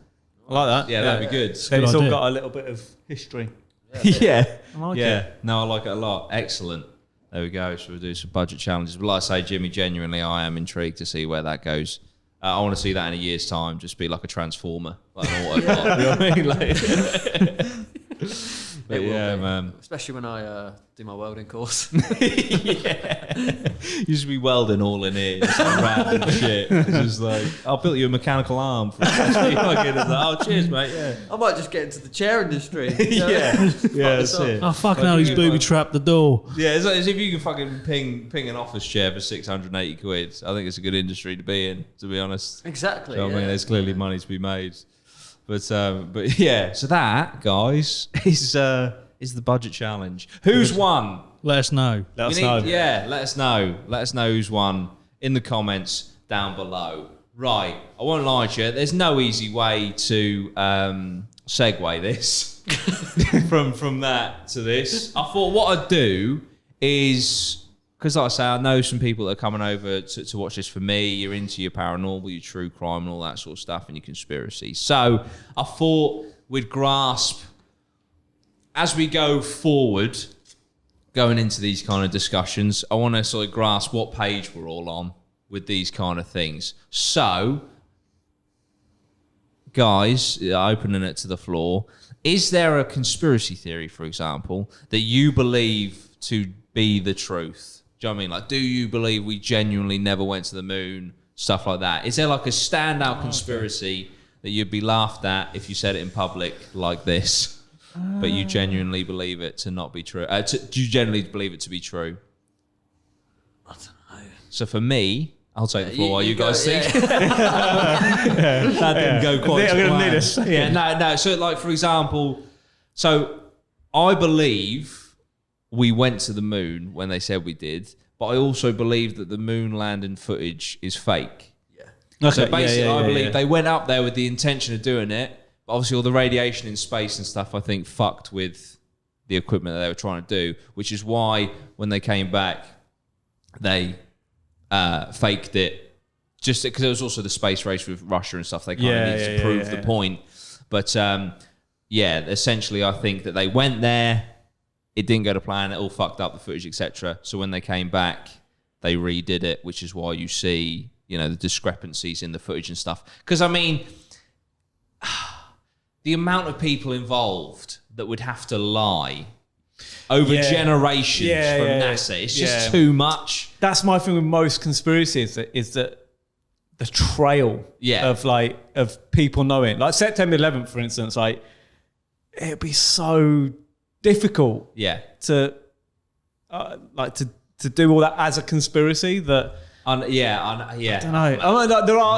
I like that. Yeah, that'd be good. Then it's Good all idea. got a little bit of history. Yeah. I like Yeah. it. No, I like it a lot. Excellent. There we go. So we'll do some budget challenges. But like I say, Jimmy, genuinely, I am intrigued to see where that goes. I want to see that in a year's time. Just be like a transformer, like an Autobot. You know what I mean? But It will yeah, be. man. Especially when I do my welding course. You just be welding all in here, just like random shit. It's just like, I'll build you a mechanical arm. For oh, cheers, mate. Yeah. I might just get into the chair industry. Yeah, that's it. Oh, fucking hell, he's booby trapped the door. Yeah, it's like as if you can fucking ping an office chair for 680 quid. I think it's a good industry to be in, to be honest. Exactly. Do you know what I mean? yeah. There's clearly money to be made. But yeah, so that, guys, is the budget challenge. Who's won? Let us know. Let us We know. need- Yeah, let us know. Let us know who's won in the comments down below. Right, I won't lie to you. There's no easy way to segue this from that to this. I thought what I'd do is, because like I say, I know some people that are coming over to watch this for me. You're into your paranormal, your true crime and all that sort of stuff and your conspiracy. So I thought we'd grasp, as we go forward, going into these kind of discussions, I want to sort of grasp what page we're all on with these kind of things. So, guys, opening it to the floor, is there a conspiracy theory, for example, that you believe to be the truth? Do you know what I mean? Like, do you believe we genuinely never went to the moon? Stuff like that. Is there like a standout conspiracy that you'd be laughed at if you said it in public like this? But you genuinely believe it to not be true. Do you generally believe it to be true? I don't know. So for me, I'll take the floor while you go, guys think. yeah. That didn't go quite. I'm to gonna plan. need a second. Yeah, no. So like for example, so I believe we went to the moon when they said we did, but I also believe that the moon landing footage is fake. Yeah. So Okay, basically, I believe yeah. they went up there with the intention of doing it. But obviously, all the radiation in space and stuff, I think, fucked with the equipment that they were trying to do, which is why when they came back, they faked it. Just because there was also the space race with Russia and stuff. They kind of needed to prove the point. But yeah, essentially, I think that they went there. It didn't go to plan. It all fucked up the footage, etc. So when they came back, they redid it, which is why you see, the discrepancies in the footage and stuff. Because I mean, the amount of people involved that would have to lie over generations from NASA, it's just too much. That's my thing with most conspiracies is that the trail of people knowing. Like September 11th, for instance, like it'd be so difficult to do all that as a conspiracy that I don't know. I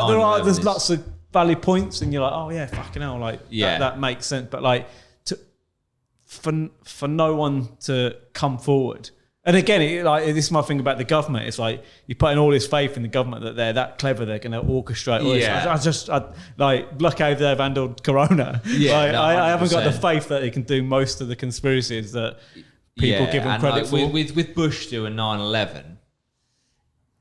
mean, like, there's lots of valid points and you're like, oh yeah, fucking hell, like that makes sense. But like for no one to come forward. And again, this is my thing about the government. It's like you're putting all this faith in the government that they're that clever, they're going to orchestrate all this. I look how they've handled Corona. I haven't got the faith that they can do most of the conspiracies that people give them credit for. With Bush doing 9/11,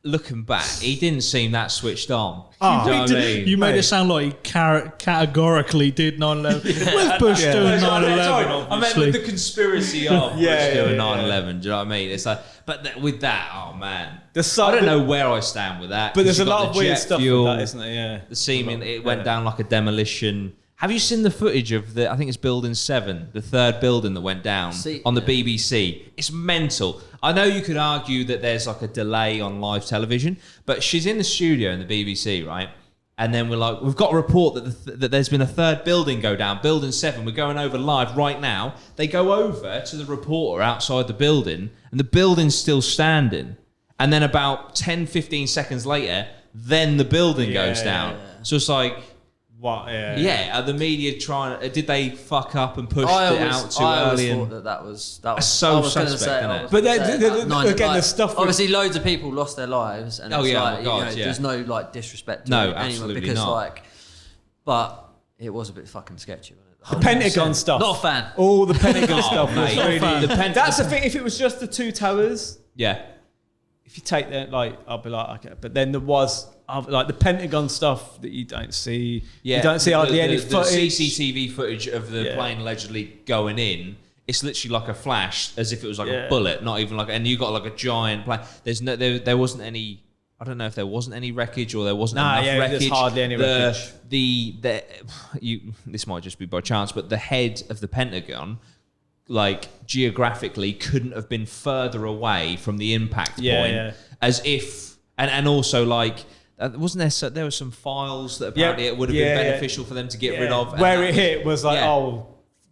looking back, he didn't seem that switched on. You made it sound like he categorically did 9/11. With Bush doing 9/11, I meant with the conspiracy of Bush doing 9/11. Yeah. Do you know what I mean? It's like, but with that, oh man, I I don't know where I stand with that. But there's a you've got lot of the weird jet stuff fuel, with that, isn't there? Yeah. The seeming, it went down like a demolition. Have you seen the footage of I think it's Building 7, the third building that went down on the BBC? It's mental. I know you could argue that there's like a delay on live television, but she's in the studio in the BBC, right? And then we're like, we've got a report that there's been a third building go down, building 7. We're going over live right now. They go over to the reporter outside the building, and the building's still standing. And then about 10, 15 seconds later, then the building goes down. So it's like, what? Are the media trying? Did they fuck up and pushed it out too I early? always thought that was so suspect, isn't it? But again, the stuff. Obviously, loads of people lost their lives, and it's my God, there's no like disrespect to anyone absolutely because not. but it was a bit fucking sketchy. The Pentagon stuff. Not a fan. All the Pentagon stuff was mate. really. That's the thing. If it was just the 2 towers, Yeah. if you take that, like, I'll be like, okay. But then there was like the Pentagon stuff that you don't see. Yeah, you don't see hardly any the footage. CCTV footage of the plane allegedly going in. It's literally like a flash, as if it was like a bullet, not even like. And you got like a giant plane. There's no, there wasn't any. I don't know if there wasn't any wreckage or there wasn't enough wreckage. There's hardly any wreckage. This might just be by chance, but the head of the Pentagon, like geographically, couldn't have been further away from the impact point. As if, and also like. Wasn't there were some files that apparently it would have been beneficial for them to get rid of. Where it hit was like,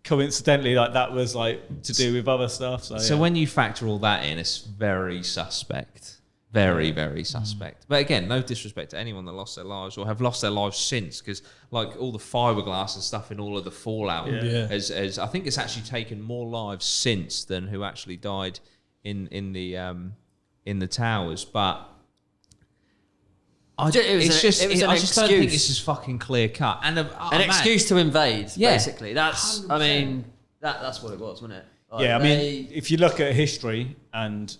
coincidentally, like that was like to do with other stuff. So when you factor all that in, it's very suspect. Very, very suspect. But again, no disrespect to anyone that lost their lives or have lost their lives since, because like all the fiberglass and stuff in all of the fallout has I think it's actually taken more lives since than who actually died in the towers. But I just don't think this is fucking clear cut and an excuse to invade. Yeah. Basically, that's 100%. I mean that's what it was, wasn't it? Like I mean, if you look at history and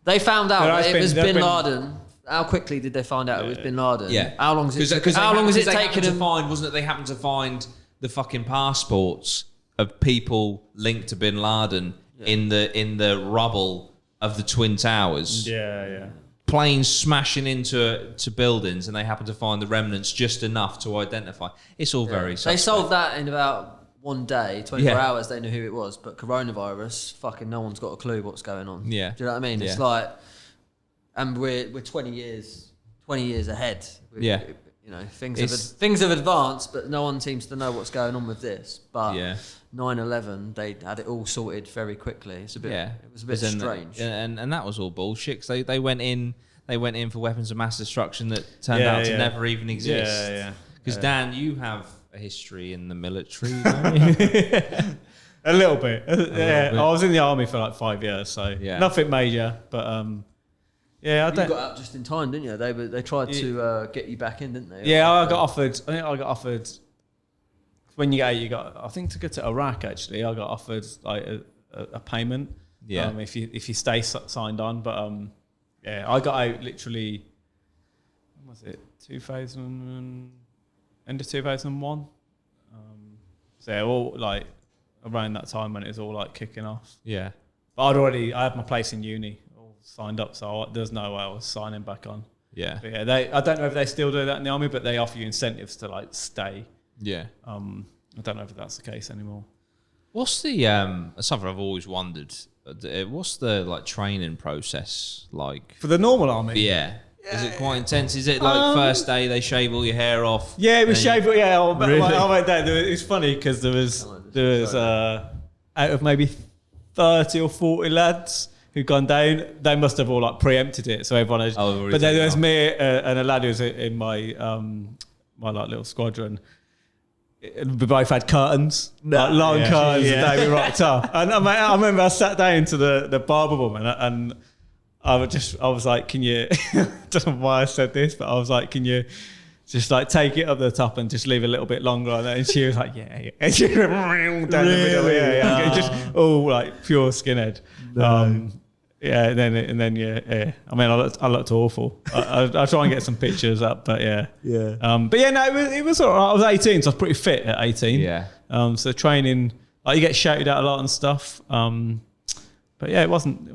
they found out it was Bin Laden. How quickly did they find out it was Bin Laden? Yeah. How long was it taking them? Wasn't it they happened to find the fucking passports of people linked to Bin Laden in the rubble of the Twin Towers? Yeah. Planes smashing into buildings, and they happen to find the remnants just enough to identify. It's all very suspect. They solved that in about one day, 24 hours. They knew who it was, but coronavirus, fucking no one's got a clue what's going on. Yeah, do you know what I mean? It's like, and we're 20 years ahead. You know, things have advanced, but no one seems to know what's going on with this. But 9/11, they had it all sorted very quickly. It's a bit, it was a bit strange. And that was all bullshit. 'Cause they went in for weapons of mass destruction that turned out to never even exist. Because Dan, you have a history in the military, don't you? A little bit. I was in the army for like 5 years, so nothing major, but I you don't. got out just in time, didn't you? They tried to get you back in, didn't they? Yeah, I got offered. When you go, I think to go to Iraq. Actually, I got offered like a payment. Yeah. If you stay signed on, but I got out literally. When was it? 2000, end of 2001. All like around that time when it was all like kicking off. Yeah. But I had my place in uni all signed up, so there's no way I was signing back on. Yeah. But I don't know if they still do that in the army, but they offer you incentives to like stay. Yeah. I don't know if that's the case anymore. What's the something I've always wondered? What's the like training process like for the normal army? Yeah. Is it quite intense? Is it like first day they shave all your hair off? Yeah, we shave. Really? I went down. It's funny because there was out of maybe 30 or 40 lads who'd gone down. They must have all like preempted it, so everyone has. But then there was me and a lad who was in my my like little squadron. We both had curtains, like long curtains, the day we rocked up. And I remember I sat down to the barber woman and I was like, can you, I don't know why I said this, but I was like, can you just like take it up the top and just leave a little bit longer on that? And she was like, yeah. And she went down the middle, just all like pure skinhead. No. And then I mean, I looked awful. I'll try and get some pictures up, but no, it was all right. I was 18, so I was pretty fit at 18. Yeah. So training, like you get shouted at a lot and stuff. But yeah, it wasn't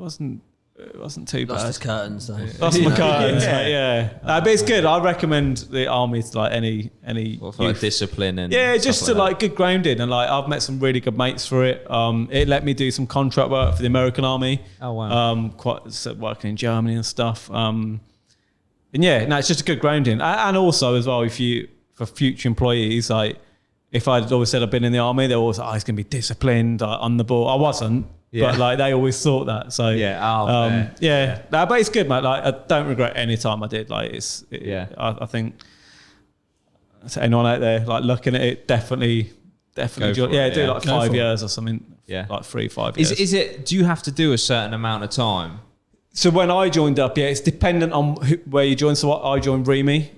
too bad. Lost his curtains though. Lost my curtains, but it's good. I recommend the army to like any for like discipline and just to like good grounding, and like I've met some really good mates for it. It let me do some contract work for the American army. Oh wow. Working in Germany and stuff. And yeah, no, it's just a good grounding. And also as well, for future employees, like if I'd always said I've been in the army, they're always like, oh, he's going to be disciplined, like, on the ball. I wasn't, but like they always thought that. So no, but it's good, mate. Like I don't regret any time I did. Like I think to anyone out there like looking at it, definitely do like 5 years or something. Yeah, like 3-5 years. Is it? Do you have to do a certain amount of time? So when I joined up, it's dependent on where you join. So I joined REME,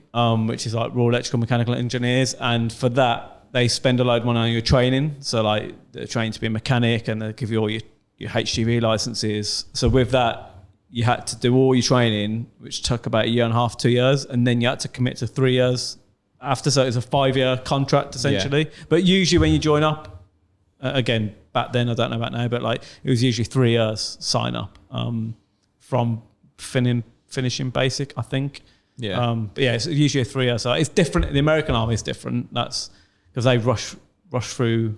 which is like Royal Electrical Mechanical Engineers, and for that they spend a load of money on your training. So like they're trained to be a mechanic, and they give you all your HGV licenses. So with that, you had to do all your training, which took about 1.5 years, 2 years, and then you had to commit to 3 years after. So it's a 5-year contract essentially. Yeah. But usually when you join up, again back then, I don't know about now, but like it was usually 3 years sign up. From finishing basic, I think. Yeah. But yeah, it's usually a 3 year. So it's different. The American Army is different. That's because they rush through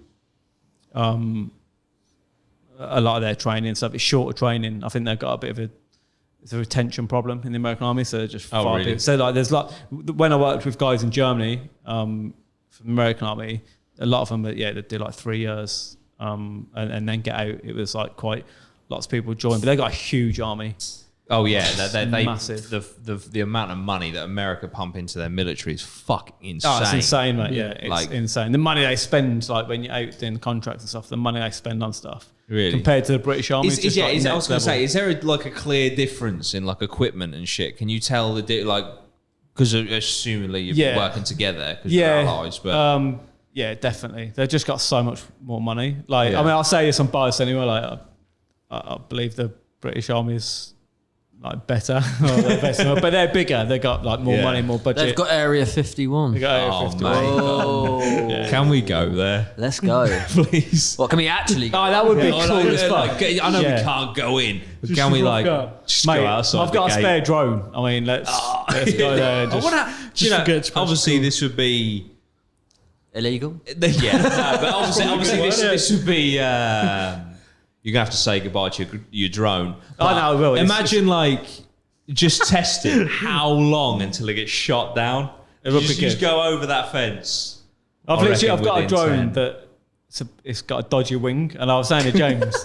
a lot of their training and stuff. It's shorter training. I think they've got a bit of a retention problem in the American Army. So they're just really? So like there's like when I worked with guys in Germany from the American Army, a lot of them, they did like 3 years and then get out. It was like lots of people join, but they got a huge army. Oh yeah, they massive. The amount of money that America pump into their military is fucking insane. Oh, it's insane, mate. Yeah, it's insane. The money they spend, like when you're out doing contracts and stuff, the money they spend on stuff, really, compared to the British Army. I was going to say, is there like a clear difference in like equipment and shit? Can you tell because assumingly you're working together because you're allies, but yeah, definitely. They've just got so much more money. Like, I mean, I'll say this, I'm biased anyway. Like, I believe the British Army is like better, but they're bigger. They got like more money, more budget. They've got Area 51. They got Area 51. Oh. Can we go there? Let's go, please. What can we actually go? Oh, that would be cool as fuck. I know we can't go in, but can we just mate, go outside? I've got a spare drone. I mean, let's go there. And obviously this would be illegal. Yeah, but obviously this would be. You're going to have to say goodbye to your drone. But I will. Imagine just testing how long until it gets shot down. You just go over that fence. I've got a drone that it's got a dodgy wing, and I was saying to James,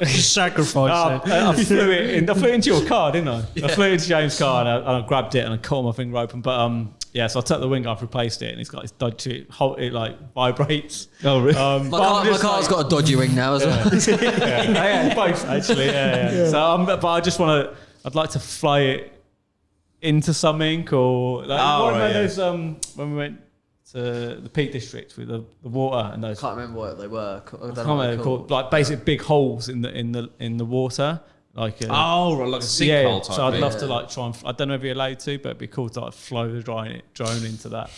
sacrifice it. I flew it into your car, didn't I? Yeah. I flew into James' car and I grabbed it and I cut my finger open. But so I took the wing off, replaced it, and it's got this dodgy. It like vibrates. Oh really? My car's got a dodgy wing now as well. Both actually. Yeah. So, but I just I'd like to fly it into something or those when we went to the Peak District with the water and those. I can't remember what they were. I can't remember what they're called. Like basic big holes in the water. Like a sinkhole type. So I'd love to try and. I don't know if you're allowed to, but it'd be cool to flow the drone into that.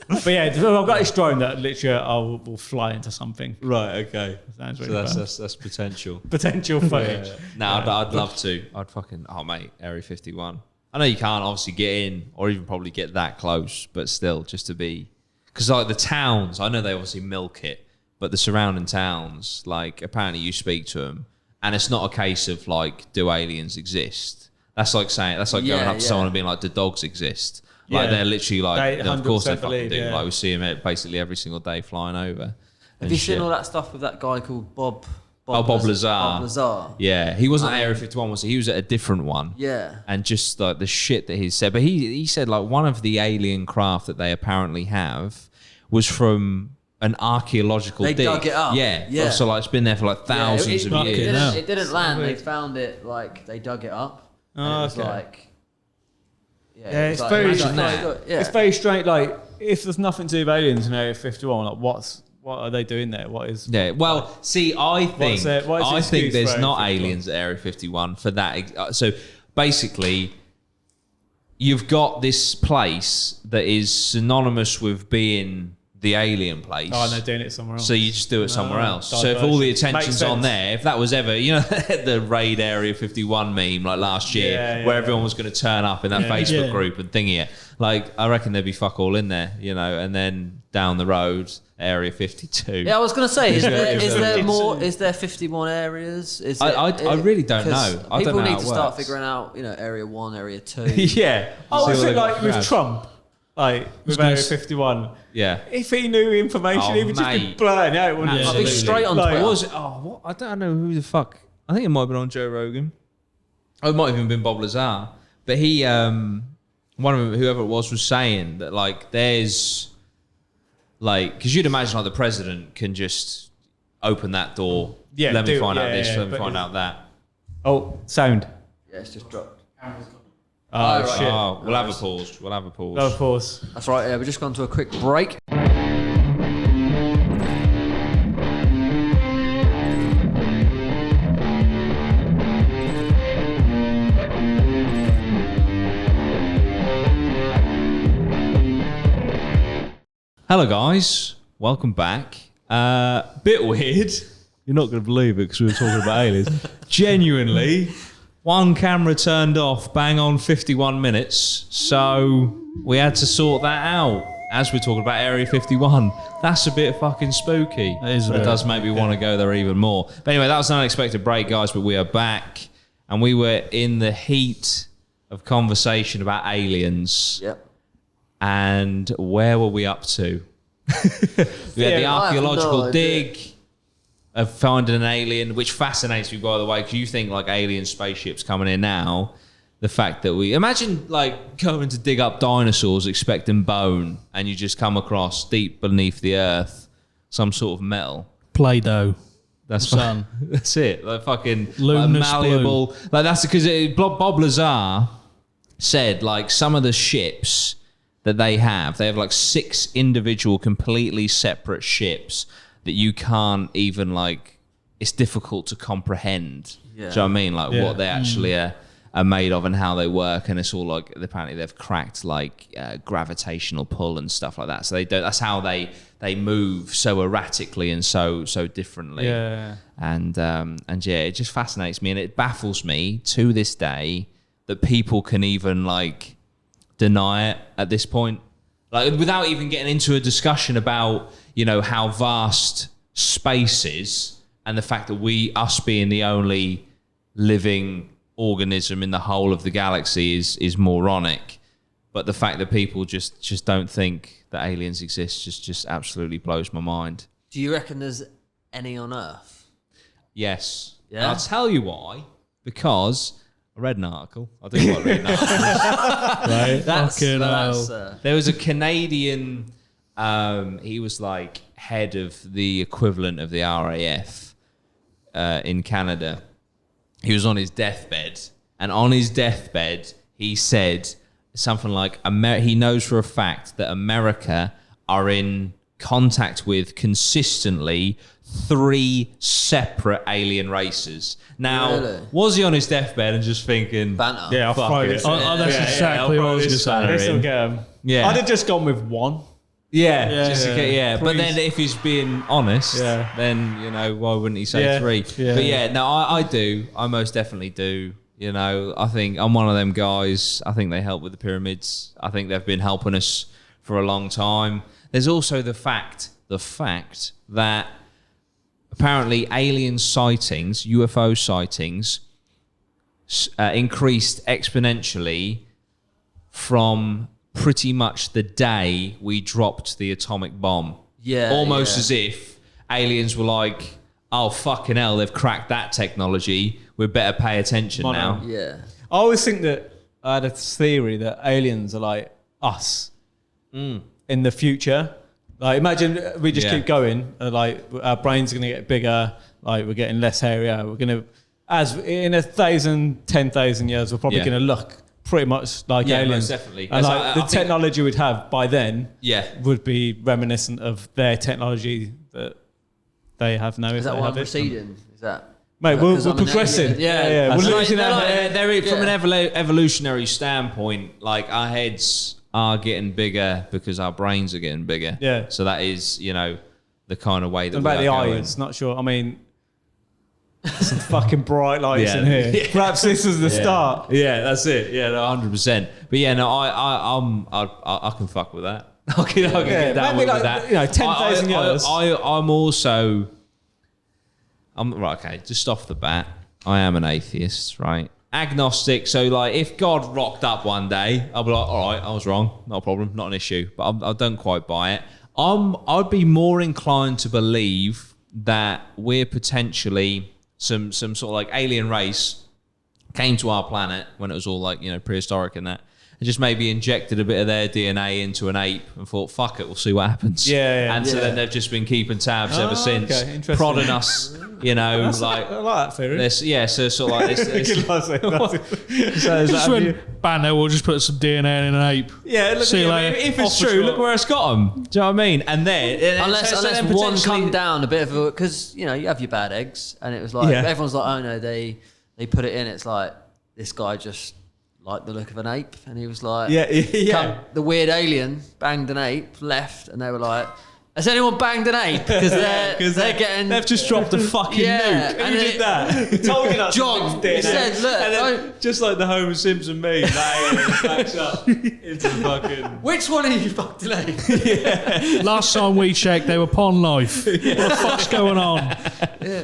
But yeah, I've got this drone that literally will fly into something. Right. Okay. Sounds really fun. That's potential. Potential footage. I'd love to. I'd fucking. Oh mate, Area 51. I know you can't obviously get in or even probably get that close, but still, just to be. Because the towns, I know they obviously milk it, but the surrounding towns, apparently you speak to them, and it's not a case of do aliens exist? That's like saying going up to someone and being like, do dogs exist? They're literally of course they fucking do. We see them basically every single day flying over. Have you seen all that stuff with that guy called Bob? Bob Lazar. Bob Lazar. Yeah, he wasn't at Area 51, was he? He was at a different one. Yeah. And just the shit that he said. But he said one of the alien craft that they apparently have was from an archaeological dig. They dug it up. Yeah. So it's been there for thousands of years. It didn't land. They found it they dug it up. Oh, it was it's very strange. It's very strange. If there's nothing to do with aliens in Area 51, what are they doing there? What is? Yeah. Well, see, I think there's not 51? Aliens at Area 51 for that. So basically, you've got this place that is synonymous with being the alien place. Oh, and they're doing it somewhere else. So you just do it somewhere else. So if diversion. all the Makes attention's on sense. there, if that was ever, the Raid Area 51 meme like last year, where everyone was going to turn up in that Facebook group and thingy it, like I reckon there'd be fuck all in there, and then down the road, Area 52. Yeah, I was going to say, is there more? Is there 51 areas? I really don't know. I don't People know need how to it start works. Area 1, Area 1, Area 2. Yeah. Oh, See is what it they got like with grabbed. Trump? Like with gonna Area s- 51? Yeah. If he knew information, Oh, he would just be mate. blurting out. Wouldn't he? I'll be straight on Like, Twitter. Was it? Oh, what? I don't know who the fuck. I think it might have been on Joe Rogan. Oh, it might have even been Bob Lazar. But he, one of them, whoever it was saying that like there's like, because you'd imagine like the president can just open that door. Yeah, let me do- find out yeah, this. yeah, Let me but find is- out that. Oh, sound. Yeah, it's just dropped. Oh, right. shit. Oh, we'll have a pause. We'll have a pause. Of course. That's right, yeah, we've just gone to a quick break. Hello, guys. Welcome back. Bit weird. You're not going to believe it because we were talking about aliens. Genuinely, one camera turned off, bang on 51 minutes. So we had to sort that out as we're talking about Area 51. That's a bit fucking spooky. That is a But it bit. does make me want to go there even more. But anyway, that was an unexpected break, guys. But we are back. And we were in the heat of conversation about aliens. Yep. And where were we up to? We had the I have archaeological no idea. dig of finding an alien, which fascinates me, by the way, because you think like alien spaceships coming in now. The fact that we imagine like going to dig up dinosaurs expecting bone, and you just come across deep beneath the earth some sort of metal. Play-Doh. That's Sun. That's it. Like fucking like Luminous malleable. Like that's because Bob Lazar said like some of the ships that they have like 6 individual, completely separate ships that you can't even like. It's difficult to comprehend. Yeah. Do you know what I mean? Like what they actually are made of and how they work, and it's all like apparently they've cracked like gravitational pull and stuff like that. So they don't. That's how they move so erratically and so differently. Yeah. And yeah, it just fascinates me, and it baffles me to this day that people can even like deny it at this point, like without even getting into a discussion about how vast space is and the fact that us being the only living organism in the whole of the galaxy is moronic. But the fact that people just don't think that aliens exist just absolutely blows my mind. Do you reckon there's any on Earth? Yes. Yeah? And I'll tell you why. Because I read an article. I do like reading articles. Right? There was a Canadian, he was like head of the equivalent of the RAF in Canada. He was on his deathbed. And on his deathbed, he said something like, he knows for a fact that America are in contact with consistently 3 separate alien races. Now, Really? was he on his deathbed and just thinking, Banter. Yeah, I'll Fuck throw it. this. Oh, that's exactly what I was going to say. This will get 'em. Yeah. I'd have just gone with one. Yeah, Yeah. just to get, yeah. But Please. then if he's being honest, Yeah. then, why wouldn't he say Yeah. 3? Yeah. But yeah, no, I do. I most definitely do. I think I'm one of them guys. I think they help with the pyramids. I think they've been helping us for a long time. There's also the fact that apparently alien sightings, UFO sightings, increased exponentially from pretty much the day we dropped the atomic bomb. Yeah. Almost yeah. as if aliens were like, oh, fucking hell, they've cracked that technology. We better pay attention now. Yeah. I always think that I had a theory that aliens are like us in the future. Like, imagine we just Yeah. keep going. Like, our brains are going to get bigger. Like, we're getting less area. We're going to, as in 1,000, 10,000 years, we're probably Yeah. going to look pretty much like Yeah, aliens. most definitely. And As like, I the think- technology we'd have by then Yeah. would be reminiscent of their technology that they have now. Is that why I'm proceeding? Is that? Mate, Because we're I'm an progressing. alien. Yeah. We're That's losing right. our They're hair. from an Yeah. evolutionary standpoint, like our heads are getting bigger because our brains are getting bigger. Yeah. So that is, the kind of way that What we about are the going. eyes? Not sure. I mean, some fucking bright lights Yeah. in here. Yeah. Perhaps this was the start. Yeah, that's it. Yeah, no, 100%. But yeah, no, I can fuck with that. I can get down maybe with like, that. 10,000 years. I'm right. Okay, just off the bat, I am an atheist, right? Agnostic. So like, if God rocked up one day, I'll be like, all right, I was wrong, not a problem, not an issue. But I don't quite buy it. I'd be more inclined to believe that we're potentially some sort of like alien race came to our planet when it was all like prehistoric and that. And just maybe injected a bit of their DNA into an ape and thought, fuck it, we'll see what happens. Yeah. And so then they've just been keeping tabs ever since, okay, interesting. prodding us, like... I like that theory. Yeah, so sort of like this. So Just went, bang, we'll just put some DNA in an ape. Yeah, look, See you later. if it's Off the true, shot. look where it's got them. Do you know what I mean? And then Unless then one potentially- come down a bit of a, because you have your bad eggs, and it was like everyone's like, oh no, they put it in. It's like this guy just liked the look of an ape, and he was like, the weird alien banged an ape, left, and they were like, has anyone banged an ape? Because they're getting. They've just dropped a fucking nuke. and Who did that? told you not John, to he said, look, And then, just like the Homer Simpson meme, that alien backs up into the fucking... which one of you fucked an ape? Last time we checked, they were pond life. What the fuck's going on? Yeah.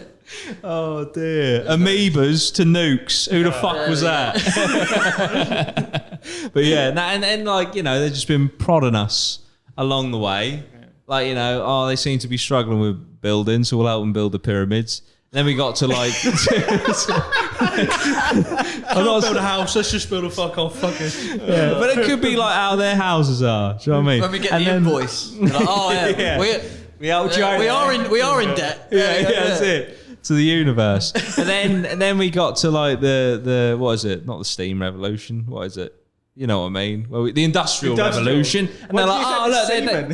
Oh dear. Amoebas to nukes. Who the fuck was that? But yeah, and like, they've just been prodding us along the way. Like, they seem to be struggling with building, so we'll help them build the pyramids. Then we got to like... I'm not build a house, let's just build a fucking... Yeah, but it could be like how their houses are. Do you know what I mean? When we get the invoice, we're like, oh yeah, we are in debt. Yeah, that's it. To the universe. And then we got to like the what is it? Not the steam revolution. What is it? You know what I mean? Well, the industrial revolution. And they're like, oh look,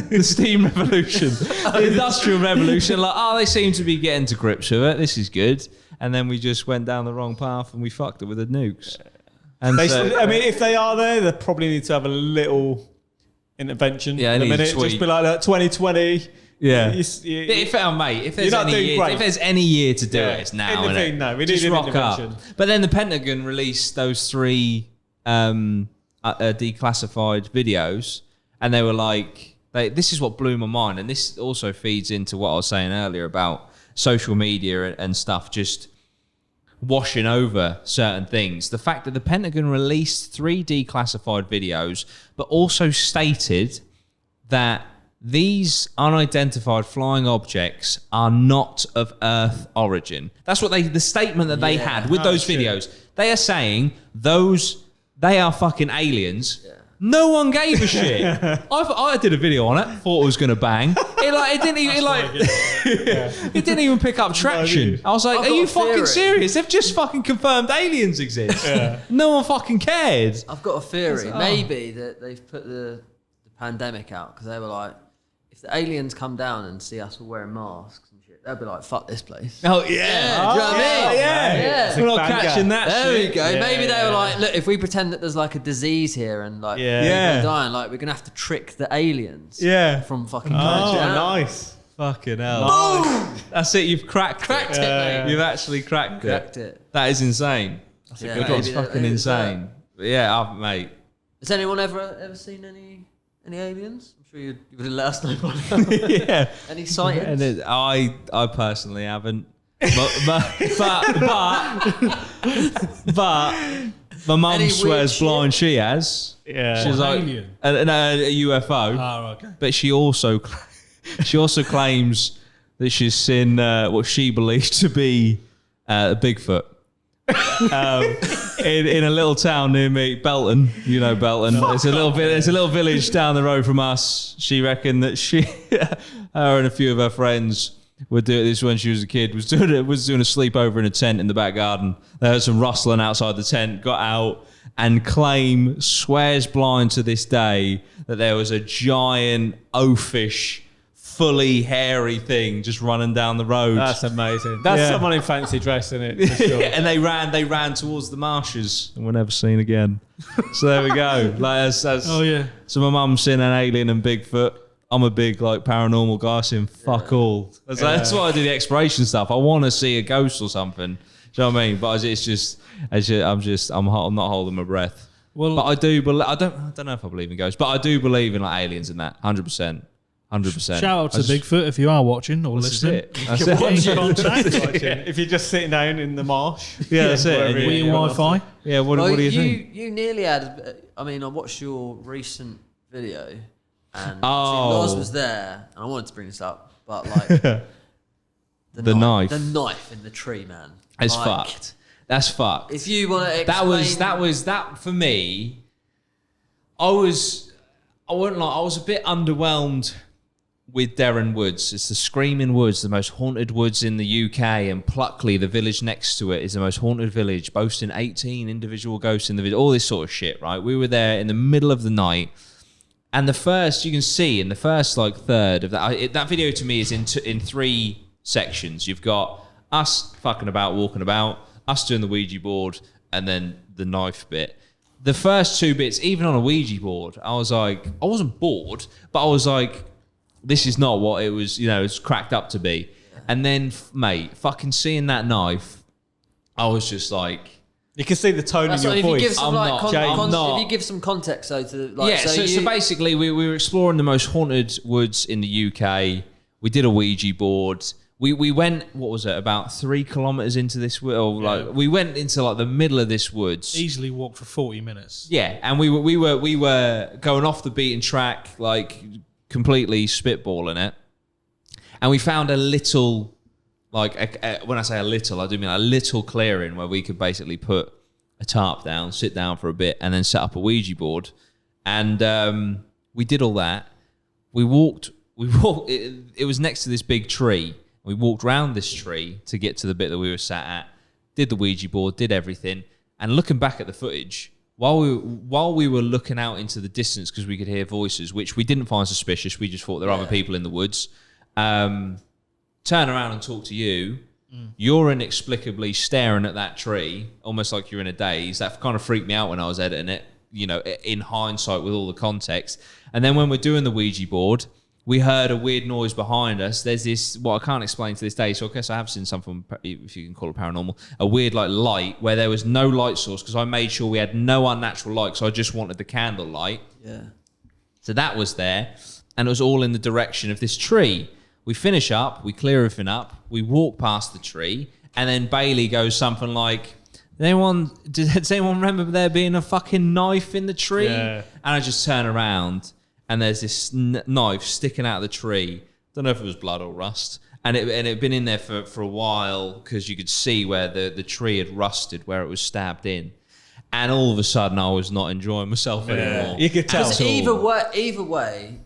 the steam revolution. The industrial revolution. Like, they seem to be getting to grips with it. This is good. And then we just went down the wrong path and we fucked it with the nukes. And if they are there, they probably need to have a little intervention in a minute. Just be like, 2020. Yeah. If there's any year to do it, it's now. Anything, no, we just need an rock intervention. up. But then the Pentagon released those 3 declassified videos, and they were like, this is what blew my mind, and this also feeds into what I was saying earlier about social media and stuff just washing over certain things. The fact that the Pentagon released 3 declassified videos, but also stated that these unidentified flying objects are not of Earth origin. That's what the statement that they had with those videos. They are saying they are fucking aliens. Yeah. No one gave a shit. I did a video on it. Thought it was gonna bang. It didn't even pick up traction. I was like, are you fucking serious? They've just fucking confirmed aliens exist. Yeah. No one fucking cared. I've got a theory. Maybe that they've put the pandemic out because they were like, if the aliens come down and see us all wearing masks and shit, they'll be like, fuck this place. Oh, yeah. Do you know what I mean? Yeah. We're not catching that There shit. we go. Yeah, Maybe they were like, look, if we pretend that there's like a disease here and like people are dying, like we're going to have to trick the aliens from fucking coming down. Nice. Fucking hell. Boom! That's it. You've cracked it, mate. You've actually cracked it. That is insane. That's a good one. It's fucking insane. But yeah, mate. Has anyone ever seen any aliens? I'm sure you would have let us know by now. Yeah. Any sightings? And I personally haven't. But my mum Any swears weird blind she has. Yeah. She's like alien? a UFO. Oh, okay. But she also claims that she's seen what she believes to be Bigfoot. In a little town near me, Belton. You know Belton. It's a little village down the road from us. She reckoned that her and a few of her friends would do this when she was a kid. Was doing a sleepover in a tent in the back garden. They heard some rustling outside the tent. Got out and swears blind to this day that there was a giant oafish fully hairy thing just running down the road. That's amazing. That's someone in fancy dress, isn't it? For sure. And they ran towards the marshes and were never seen again. So there we go. So my mum's seen an alien and Bigfoot. I'm a big paranormal guy, seeing fuck all. That's why I do the exploration stuff. I want to see a ghost or something. Do you know what I mean? But I'm not holding my breath. Well, but I do believe. I don't know if I believe in ghosts, but I do believe in aliens and that. 100%. Shout out to Bigfoot if you are watching or listening. That's it. Get in contact. If you're just sitting down in the marsh. Yeah, that's it. With your Wi-Fi. Yeah, what do you think? You nearly had. I mean, I watched your recent video, and Loz was there, and I wanted to bring this up, but the knife in the tree, man. It's fucked. That's fucked. If you want to explain... That was for me. I wouldn't lie, I was a bit underwhelmed with Derren Woods. It's the Screaming Woods, the most haunted woods in the UK, and Pluckley, the village next to it, is the most haunted village, boasting 18 individual ghosts in the village, all this sort of shit, right? We were there in the middle of the night, and you can see in the first third of that video to me is in 3 sections. You've got us fucking about, walking about, us doing the Ouija board, and then the knife bit. The first 2 bits, even on a Ouija board, I was like, I wasn't bored, but I was like, this is not what it was, it's cracked up to be. And then, mate, fucking seeing that knife, I was just like... You can see the tone in your voice. If you give some context, though, to so basically, we were exploring the most haunted woods in the UK. We did a Ouija board. We went, what was it, about 3 kilometers into this wood? We went into the middle of this woods. Easily walked for 40 minutes. Yeah, and we were going off the beaten track, completely spitballing it. And we found a little, when I say a little, I do mean a little clearing where we could basically put a tarp down, sit down for a bit, and then set up a Ouija board. And we did all that. We walked. It was next to this big tree. We walked round this tree to get to the bit that we were sat at, did the Ouija board, did everything. And looking back at the footage, while we were looking out into the distance because we could hear voices, which we didn't find suspicious, we just thought there are other people in the woods, turn around and talk to you, you're inexplicably staring at that tree, almost like you're in a daze. That kind of freaked me out when I was editing it, in hindsight with all the context. And then when we're doing the Ouija board, we heard a weird noise behind us. There's this, what I can't explain to this day, so I guess I have seen something, if you can call it paranormal, a weird light where there was no light source because I made sure we had no unnatural light because I just wanted the candle light. Yeah. So that was there, and it was all in the direction of this tree. We finish up, we clear everything up, we walk past the tree, and then Bailey goes something like, does anyone remember there being a fucking knife in the tree? Yeah. And I just turn around, and there's this knife sticking out of the tree. Don't know if it was blood or rust. And it had been in there for a while because you could see where the tree had rusted, where it was stabbed in. And all of a sudden, I was not enjoying myself anymore. You could tell. Either way,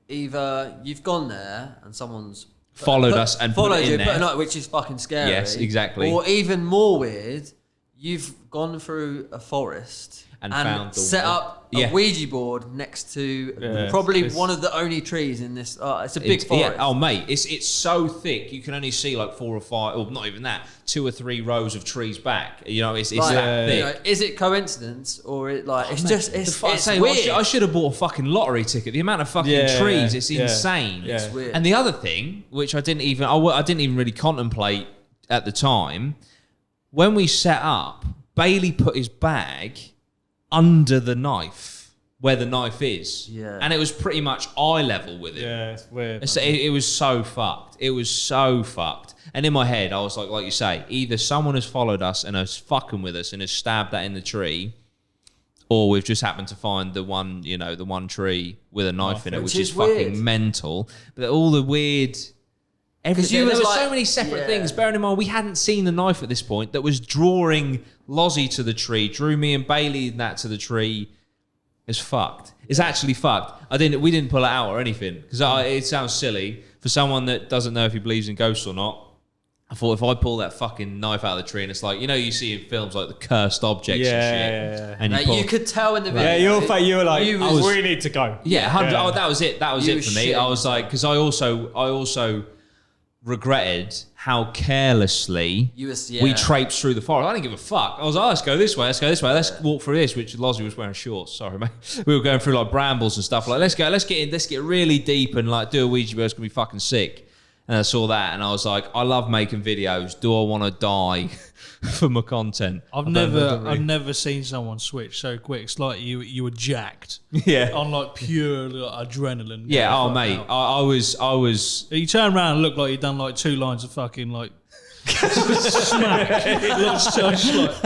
either you've gone there and someone's followed us and put it in there. Which is fucking scary. Yes, exactly. Or even more weird, you've gone through a forest and found set up a Ouija board next to probably one of the only trees in this. It's a big forest. Yeah. Oh, mate, it's so thick you can only see 4 or 5, or not even that, 2 or 3 rows of trees back. It's that thick. Is it coincidence or it's weird? I should have bought a fucking lottery ticket. The amount of fucking trees, it's insane. Yeah. It's weird. And the other thing, which I didn't even really contemplate at the time, when we set up, Bailey put his bag under the knife where the knife is, and it was pretty much eye level with it. Yeah, it's weird. It was so fucked. It was so fucked. And in my head, I was like you say, either someone has followed us and is fucking with us and has stabbed that in the tree, or we've just happened to find the one tree with a knife in it, which is fucking mental. But all the weird. Everything. There were so many separate things. Bearing in mind, we hadn't seen the knife at this point that was drawing Lozzy to the tree, drew me and Bailey and that to the tree. It's fucked. It's actually fucked. We didn't pull it out or anything because it sounds silly for someone that doesn't know if he believes in ghosts or not. I thought if I pull that fucking knife out of the tree and it's like, you know, you see in films like the cursed objects and shit. And like, you could tell in the video. Yeah, you were like, we need to go. Yeah, 100. Oh, that was it. That was it for me. I was like, because I also regretted how carelessly we traipsed through the forest. I didn't give a fuck. I was like, let's go this way, let's walk through this, which Lozzy was wearing shorts, sorry mate. We were going through like brambles and stuff, like let's get really deep and like do a Ouija board, it's gonna be fucking sick. And I saw that and I was like, I love making videos. Do I want to die for my content? I've never seen someone switch so quick. It's like you were jacked. Yeah. On like pure like, adrenaline. Yeah, oh mate. I was You turn around and look like you've done like 2 lines of fucking like smack. It looks just like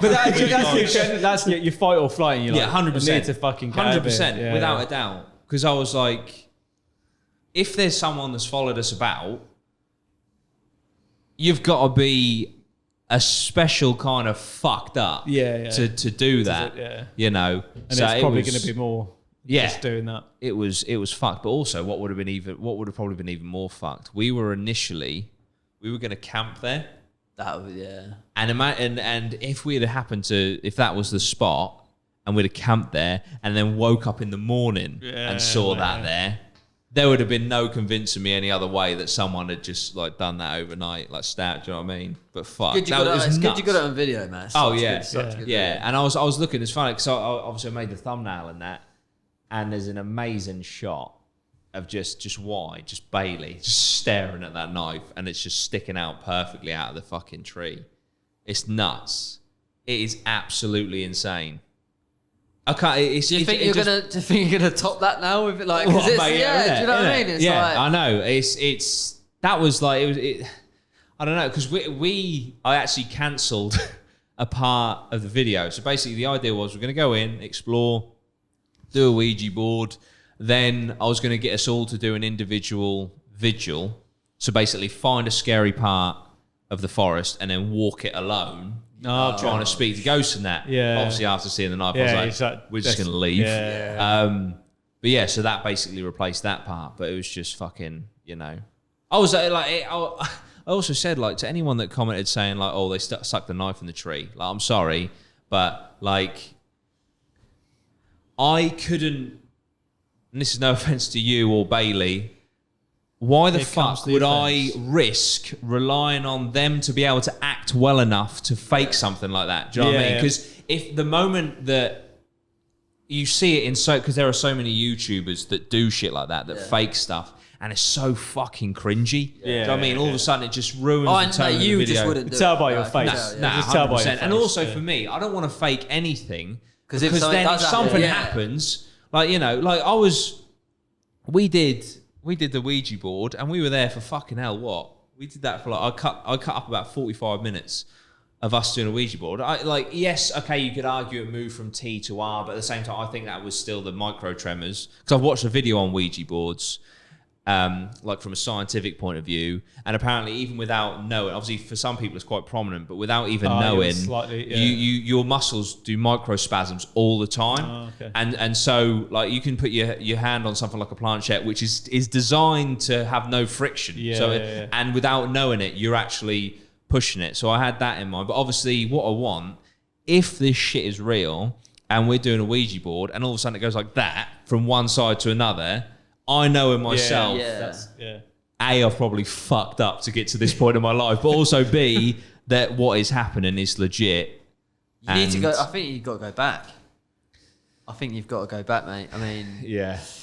But that's your fight or flight and you're like 100%. need to fucking get 100%, without a doubt. Because I was like, if there's someone that's followed us about, you've got to be a special kind of fucked up to do that. You know, and so it's probably going to be more just doing that. It was fucked. But also, what would have probably been even more fucked? We were going to camp there. That would And if we had happened to, if that was the spot, and we'd have camped there, and then woke up in the morning and saw that there would have been no convincing me any other way that someone had just like done that overnight, like stabbed. Do you know what I mean? But fuck, it's good you got it on video, man. And I was looking. It's funny because obviously I made the thumbnail and that, and there's an amazing shot of just Bailey just staring at that knife, and it's just sticking out perfectly out of the fucking tree. It's nuts. It is absolutely insane. Okay, do you think you're gonna top that now with it? Like, do you know what I mean? It's like, I know. That was like I don't know, because I actually cancelled a part of the video. So basically, the idea was we're gonna go in, explore, do a Ouija board. Then I was gonna get us all to do an individual vigil. So basically, find a scary part of the forest and then walk it alone. Trying to speak to ghosts and that. Yeah. Obviously, after seeing the knife, I was like, we're just going to leave. But yeah, so that basically replaced that part. But it was just fucking, you know. I was like, I also said, like, to anyone that commented saying, like, oh, they sucked the knife in the tree. Like, I'm sorry, but, like, I couldn't, and this is no offense to you or Bailey, why the fuck would I risk relying on them to be able to act well enough to fake something like that? Do you know what I mean? Because if the moment that you see it because there are so many YouTubers that do shit like that fake stuff, and it's so fucking cringy. Do you know what I mean? All of a sudden it just ruins the tone of the video. Just wouldn't do tell by your face. Nah, 100%. And also for me, I don't want to fake anything because if something happens, like, you know, like we did the Ouija board and we were there for fucking hell, what? We did that for like, I cut up about 45 minutes of us doing a Ouija board. Yes, okay, you could argue it moved from T to R, but at the same time, I think that was still the micro tremors. Because I've watched a video on Ouija boards, like from a scientific point of view, and apparently even without knowing, obviously for some people it's quite prominent, but without even knowing, your muscles do microspasms all the time. And so like you can put your hand on something like a planchette, which is designed to have no friction. And without knowing it, you're actually pushing it. So I had that in mind. But obviously what I want, if this shit is real and we're doing a Ouija board and all of a sudden it goes like that from one side to another, I know in myself, A, I've probably fucked up to get to this point in my life, but also B, that what is happening is legit. You need to go. I think you've got to go back. I think you've got to go back, mate. I mean,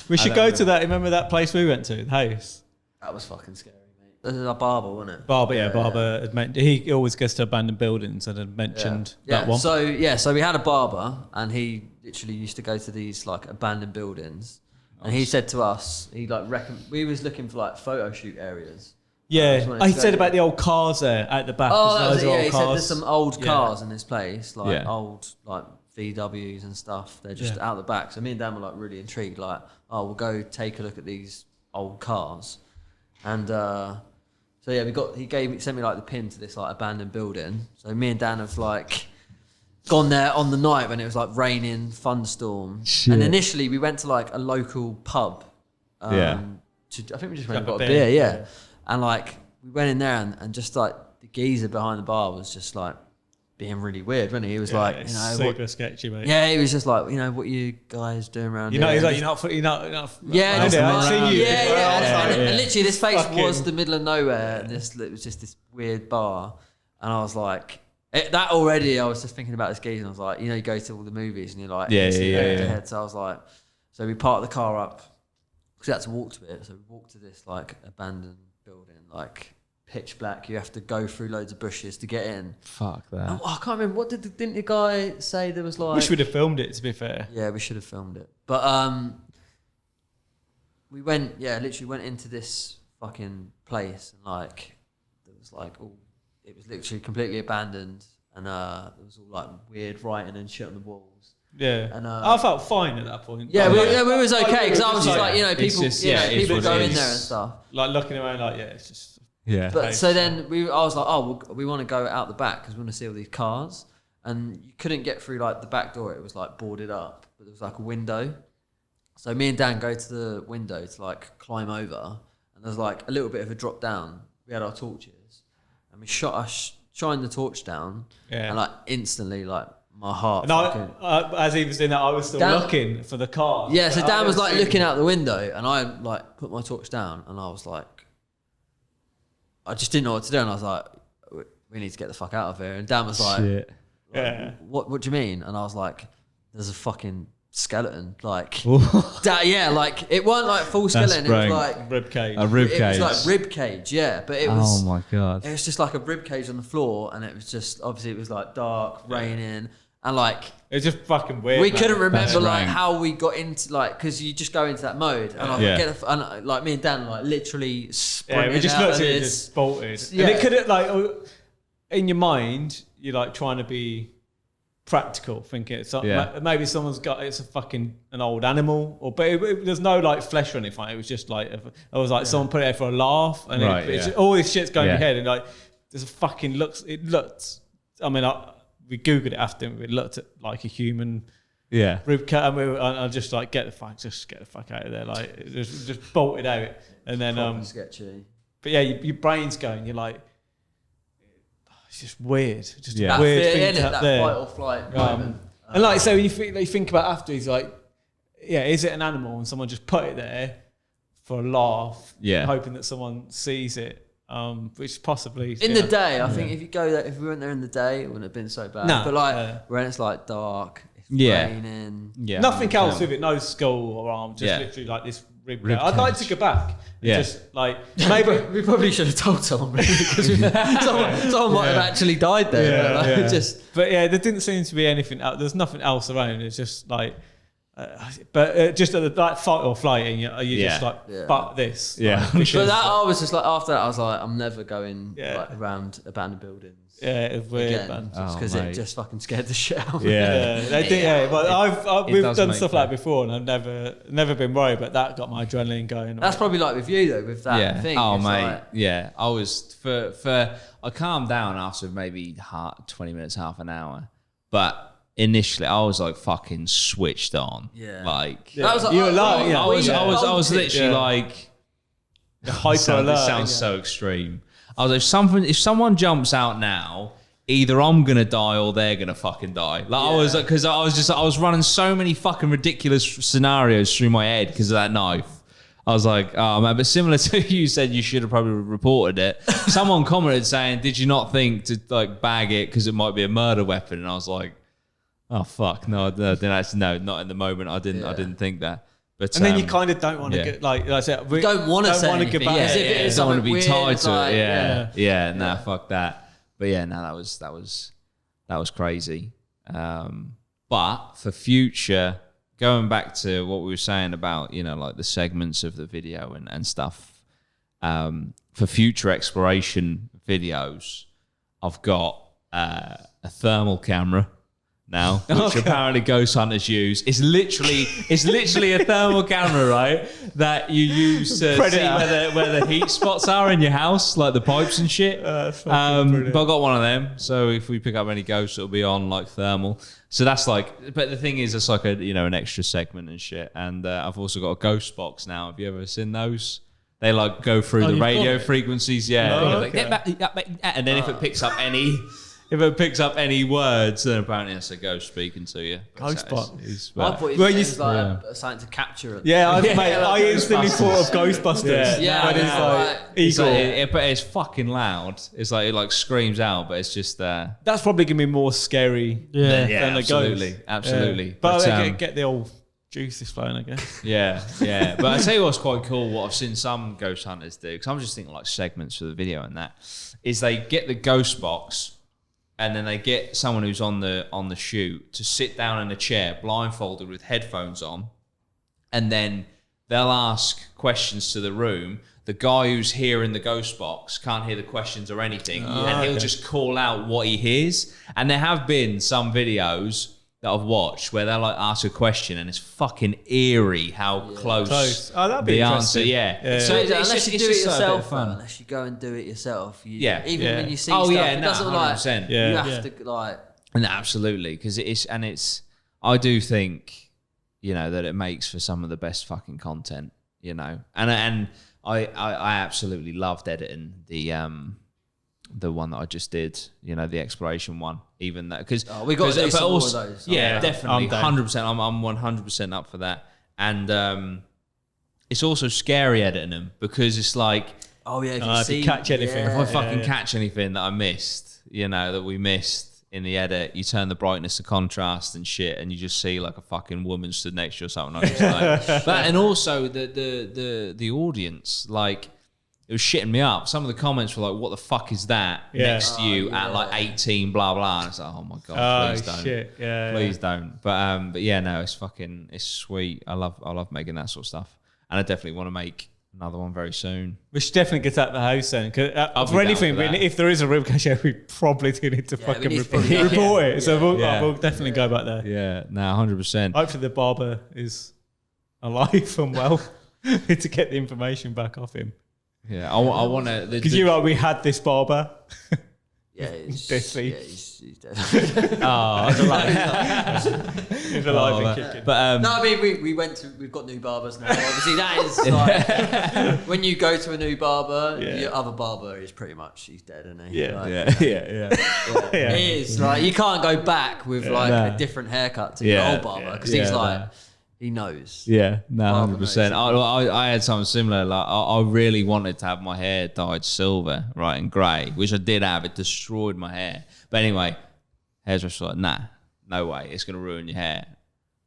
we should go to that. Remember that place we went to, the house? That was fucking scary, mate. This is a barber, wasn't it? Barber. Had he always goes to abandoned buildings and had mentioned that one. So we had a barber, and he literally used to go to these like abandoned buildings. And he said to us, we was looking for like photo shoot areas. Yeah, he said about the old cars there at the back. He said there's some old cars in this place, like old like VWs and stuff. They're just out the back. So me and Dan were like really intrigued, like, oh, we'll go take a look at these old cars. And he sent me like the pin to this like abandoned building. So me and Dan have like gone there on the night when it was like raining, thunderstorm. Shit. And initially we went to like a local pub. I think we just went and got a beer, and like we went in there and just like the geezer behind the bar was just like being really weird, wasn't he? He was like, you know, super sketchy, mate. Yeah, he was just like, you know, what you guys doing around here? He's like, you're not. Yeah, just I've like, seen you. And literally, this place Fucking- was the middle of nowhere, and it was just this weird bar, and I was like, that already. I was just thinking about this geezer, and I was like, you know, you go to all the movies, and you're like, head. So I was like, so we parked the car up because we had to walk to it. So we walked to this like abandoned building, like pitch black. You have to go through loads of bushes to get in. Fuck that. Oh, I can't remember what didn't the guy say there was like. Wish we'd have filmed it. To be fair. Yeah, we should have filmed it. But we went into this fucking place, and like there was like it was literally completely abandoned, and there was all like weird writing and shit on the walls. Yeah, and I felt fine at that point. Yeah, we was okay because I was just like, you know, people, just, people go in is. there and stuff. Like looking around, like it's just. Yeah. But so then I was like, oh, we want to go out the back because we want to see all these cars, and you couldn't get through like the back door. It was like boarded up, but there was like a window. So me and Dan go to the window to like climb over, and there's like a little bit of a drop down. We had our torches, and we shined the torch down, and like instantly, like my heart. No, as he was doing that, I was still looking for the car. Yeah, so Dan was like looking out the window, and I like put my torch down, and I was like, I just didn't know what to do, and I was like, we need to get the fuck out of here. And Dan was like, Shit. What do you mean? And I was like, there's a fucking skeleton. Like, like it weren't like full skeleton. It was like rib cage. A rib cage. It was like rib cage, yeah. But it was. Oh my god. It was just like a rib cage on the floor, and it was just obviously it was like dark, raining, and like it was just fucking weird. We couldn't remember like how we got into like because you just go into that mode, and I like me and Dan like literally sprinting we just out looked of at it, this. just bolted. Yeah. And it could have like in your mind, you're like trying to be practical, thinking it's maybe someone's got it's an old animal, or but there's no like flesh or anything. It was just like it was like someone put it there for a laugh, and all this shit's going in your head, and like there's a fucking It looked. I mean, we googled it after, and we looked at like a human. Yeah, rib cut, and I just like get the fuck out of there, like it just bolted out, and then sketchy. But yeah, your brain's going. You're like, it's just weird, just a weird fear, thing to have that there. fight or flight moment. And like so, when you think about after, he's like, yeah, is it an animal? And someone just put it there for a laugh, hoping that someone sees it. Which possibly in the day, I think if you go there, if we went there in the day, it wouldn't have been so bad. No, but like when it's like dark, it's raining, nothing else with it, no skull or arm, just literally like this rib cage. I'd like to go back. Just like maybe we probably should have told someone because someone might have actually died there. But yeah, there didn't seem to be anything else. There's nothing else around. It's just like. But just at the like fight or flight, and you just like, fuck this. Yeah. But that I was just like, after that, I was like, I'm never going like, around abandoned buildings. Yeah, it's weird, man. Because it just fucking scared the shit out of me. Yeah, they did. Yeah, but we've done stuff like that before, and I've never been worried. But that got my adrenaline going. That's probably like with you though, with that thing. Oh mate, like, I was I calmed down after maybe 20 minutes, half an hour, but. Initially, I was like fucking switched on. Yeah, like that was like, you were like, I was literally like hyper alert. This sounds so extreme. I was like, if someone jumps out now, either I'm gonna die or they're gonna fucking die. Like I was like, because I was running so many fucking ridiculous scenarios through my head because of that knife. I was like, oh man, but similar to you said, you should have probably reported it. Someone commented saying, did you not think to like bag it because it might be a murder weapon? And I was like. Oh fuck! No, not in the moment. I didn't think that. But and then you kind of don't want to get like I said, we don't want to say anything. You don't want to be tied to it. Yeah. Fuck that. But yeah, no, that was crazy. But for future, going back to what we were saying about like the segments of the video and stuff, for future exploration videos, I've got a thermal camera. Now, which apparently ghost hunters use. It's literally a thermal camera, right? That you use to see where the heat spots are in your house, like the pipes and shit. But I got one of them, so if we pick up any ghosts, it'll be on like thermal. So that's like, but the thing is, it's like an extra segment and shit. And I've also got a ghost box now. Have you ever seen those? They like go through the you've got radio it? frequencies, yeah. Oh, They're like, okay. "Get back, get back," and then if it picks up any words, then apparently it's a ghost speaking to you. Ghostbot. I thought it Well, you was like something to capture it. Yeah, mate, like I instantly thought of Ghostbusters. Yeah, but it's yeah, like like- It's Eagle. like, but it's fucking loud. It's like it like screams out, but it's just That's probably gonna be more scary. Yeah. than the absolutely, ghost. absolutely. Yeah. But, But, get the old juices flowing, I guess. yeah. But I tell you what's quite cool. What I've seen some ghost hunters do, because I'm just thinking like segments for the video and that, is they get the ghost box. And then they get someone who's on the shoot to sit down in a chair, blindfolded with headphones on, and then they'll ask questions to the room. The guy who's hearing the ghost box can't hear the questions or anything, and he'll just call out what he hears. And there have been some videos that I've watched where they'll like ask a question, and it's fucking eerie how close Oh, that'd be the interesting. answer. Yeah. Yeah. So Unless you do it just a bit of yourself, fun. unless you go and do it yourself, Yeah. even Yeah. when you see Oh, stuff, yeah, it no, doesn't like 100%. Yeah. you have Yeah. to like. And absolutely, because it's. I do think, that it makes for some of the best fucking content, and I absolutely loved editing the one that I just did, the exploration one, even that because we got to do some more of those. Yeah, definitely, I'm down. 100%. I'm 100% up for that, and it's also scary editing them because it's like. Oh yeah, if you catch anything. If I fucking catch anything that I missed, that we missed in the edit, you turn the brightness to contrast and shit, and you just see like a fucking woman stood next to you or something. I'm just like, but and also the audience, like it was shitting me up. Some of the comments were like, "What the fuck is that next to you at like 18?" Blah blah. And it's like, oh my god, please don't, shit. Yeah. please don't. But yeah, no, it's sweet. I love making that sort of stuff, and I definitely want to make another one very soon. We should definitely get out the house then. Cause, I'll be for down anything, for that. if there is a real cache, we probably do need to fucking we need to report, probably go. report it. So Yeah. we'll definitely go back there. Yeah, no, 100%. Hopefully the barber is alive and well to get the information back off him. Yeah, I want to. Because you're like, we had this barber. Yeah, he's dead. He's alive and kicking. But No, I mean we've got new barbers now. Obviously, that is like when you go to a new barber, your other barber is pretty much he's dead, isn't he? Yeah. Like, yeah. Yeah. It is like you can't go back with like No. a different haircut to Yeah. your old barber because he's Yeah. like he knows. Yeah, no, Barber 100%. knows. I had something similar. Like I really wanted to have my hair dyed silver, right, and grey, which I did have. It destroyed my hair. But anyway, hairdresser was like, nah, no way, it's gonna ruin your hair. I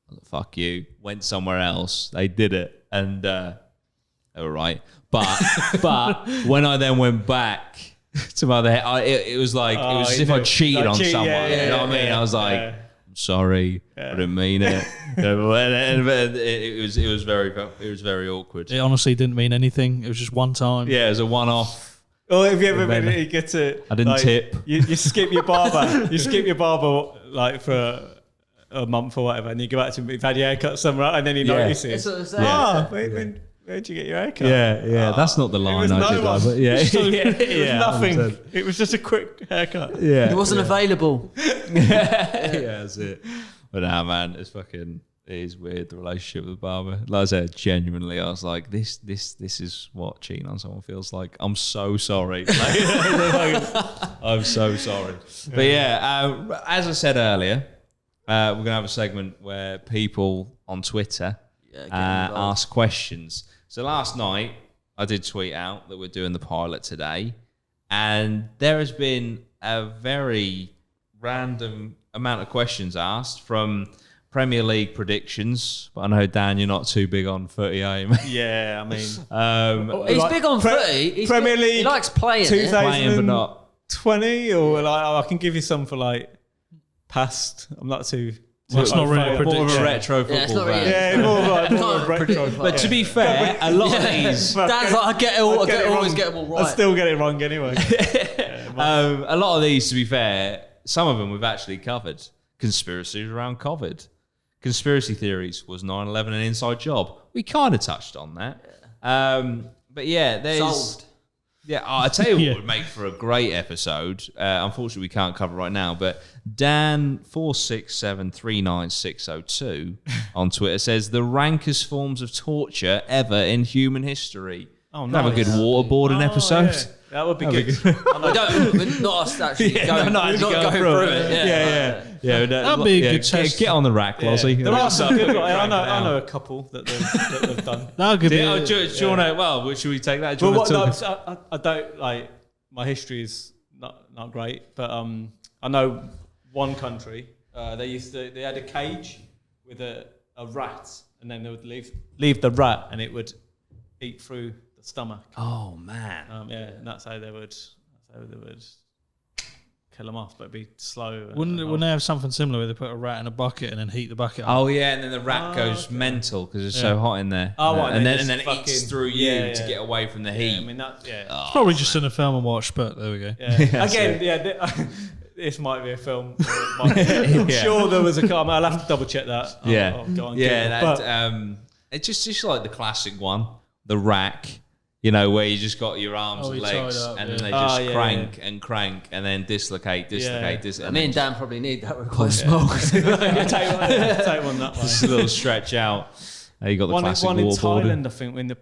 was like, fuck you. Went somewhere else. They did it, and they were right. But when I then went back to my other hair, it was like it was as if I cheated on someone. You know what I mean? I was like, I'm sorry, I didn't mean it. It was very awkward. It honestly didn't mean anything. It was just one time. Yeah, it was a one-off. Or have you ever been? You get to. I didn't like, tip. You skip your barber. You skip your barber like for a month or whatever, and you go back to you've had your haircut somewhere, and then he notices. That's what I'm saying. Oh, where'd you get your haircut? Yeah, that's not the line was I no did. one. But yeah, It was nothing. 100%. It was just a quick haircut. Yeah, He wasn't available. yeah, that's it. But nah, man, it is weird, the relationship with the barber. Like I said, genuinely, I was like, this is what cheating on someone feels like. I'm so sorry. I'm so sorry. But yeah, as I said earlier, we're going to have a segment where people on Twitter get involved. ask questions. So last night, I did tweet out that we're doing the pilot today, and there has been a very random amount of questions asked from Premier League predictions, but I know, Dan, you're not too big on footy, are you, mate? Yeah, I mean, He's like big on footy. He's Premier He League likes playing. 2000 it. Playing, but not. 20 or like I can give you some for like past. I'm not too. Well, it's not really a More of a prediction. retro Yeah, it's football not really- fan. Yeah, more of Can't a predict retro. the But to be fair, a lot of these, Dan's like, I get it all. I get it always wrong. get them all right. I still get it wrong anyway. a lot of these, to be fair, some of them we've actually covered. Conspiracies around COVID. Conspiracy theories, was 9/11 an inside job? We kind of touched on that. But yeah, there's... Solved. Yeah, I tell you what Yeah. would make for a great episode. Unfortunately, we can't cover right now. But Dan46739602 on Twitter says the rankest forms of torture ever in human history. Oh, Have a good waterboarding episode. Yeah. That would be good. Not us actually going through it. Yeah, That'd be a good test. Get on the rack, Lozzy. There are some good. I know a couple that they've done. That could be. Do you want to? Well, should we take that? Do you want to I don't like. My history is not great, but I know one country. They had a cage with a rat, and then they would leave the rat, and it would eat through the stomach. Oh man. And that's how they would kill them off, but it'd be slow. Wouldn't they have something similar where they put a rat in a bucket and then heat the bucket up? Oh yeah, and then the rat goes mental because it's so hot in there. Oh, right, and then it eats through you to get away from the heat. I mean that. Yeah. It's probably just in a film and watch, but there we go. Yeah. Again, this might be a film. I'm sure there was a car. I'll have to double check that. I'll go on it's just like the classic one, the rack. You know, where you just got your arms and legs, and then they just crank and crank, and then dislocate. Me and Dan probably need that. We're quite small. take one that way. Just a little stretch out. You got the classic one in waterboarding. Thailand, I think. When I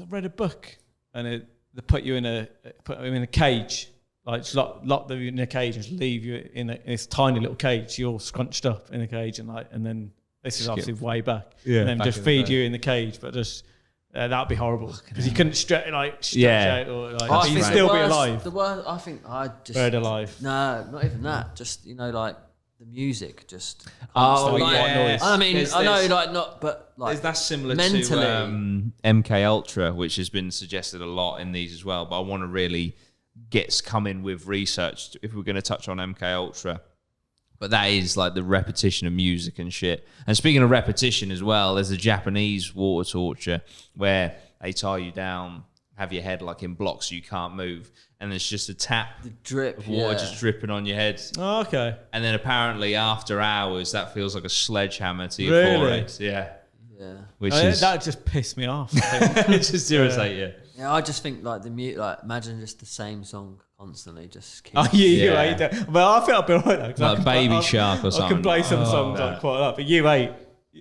read a book, and they put you in a cage, like just lock them in a cage and just leave you in this tiny little cage. You're scrunched up in a cage, and then this is obviously way back. Yeah, and then just feed you in the cage, but just. That'd be horrible because you couldn't stretch out or like you'd still be alive. The worst, I think I just buried alive. No, not even that. Just like the music, just. Oh yeah. I mean, I know, like not, but like that's similar mentally. to MK Ultra, which has been suggested a lot in these as well. But I want to really come in with research if we're going to touch on MK Ultra. But that is like the repetition of music and shit. And speaking of repetition as well, there's a Japanese water torture where they tie you down, have your head like in blocks so you can't move, and there's just a tap of water just dripping on your head. Oh, okay. And then apparently after hours, that feels like a sledgehammer to your forehead. Yeah. Which that just pissed me off. It just irritates you. Yeah, I just think like imagine just the same song constantly, just keep. Oh, you ate that. But I think I'll be alright though. Like Baby Shark or something. I can play some songs like quite a lot, but you ate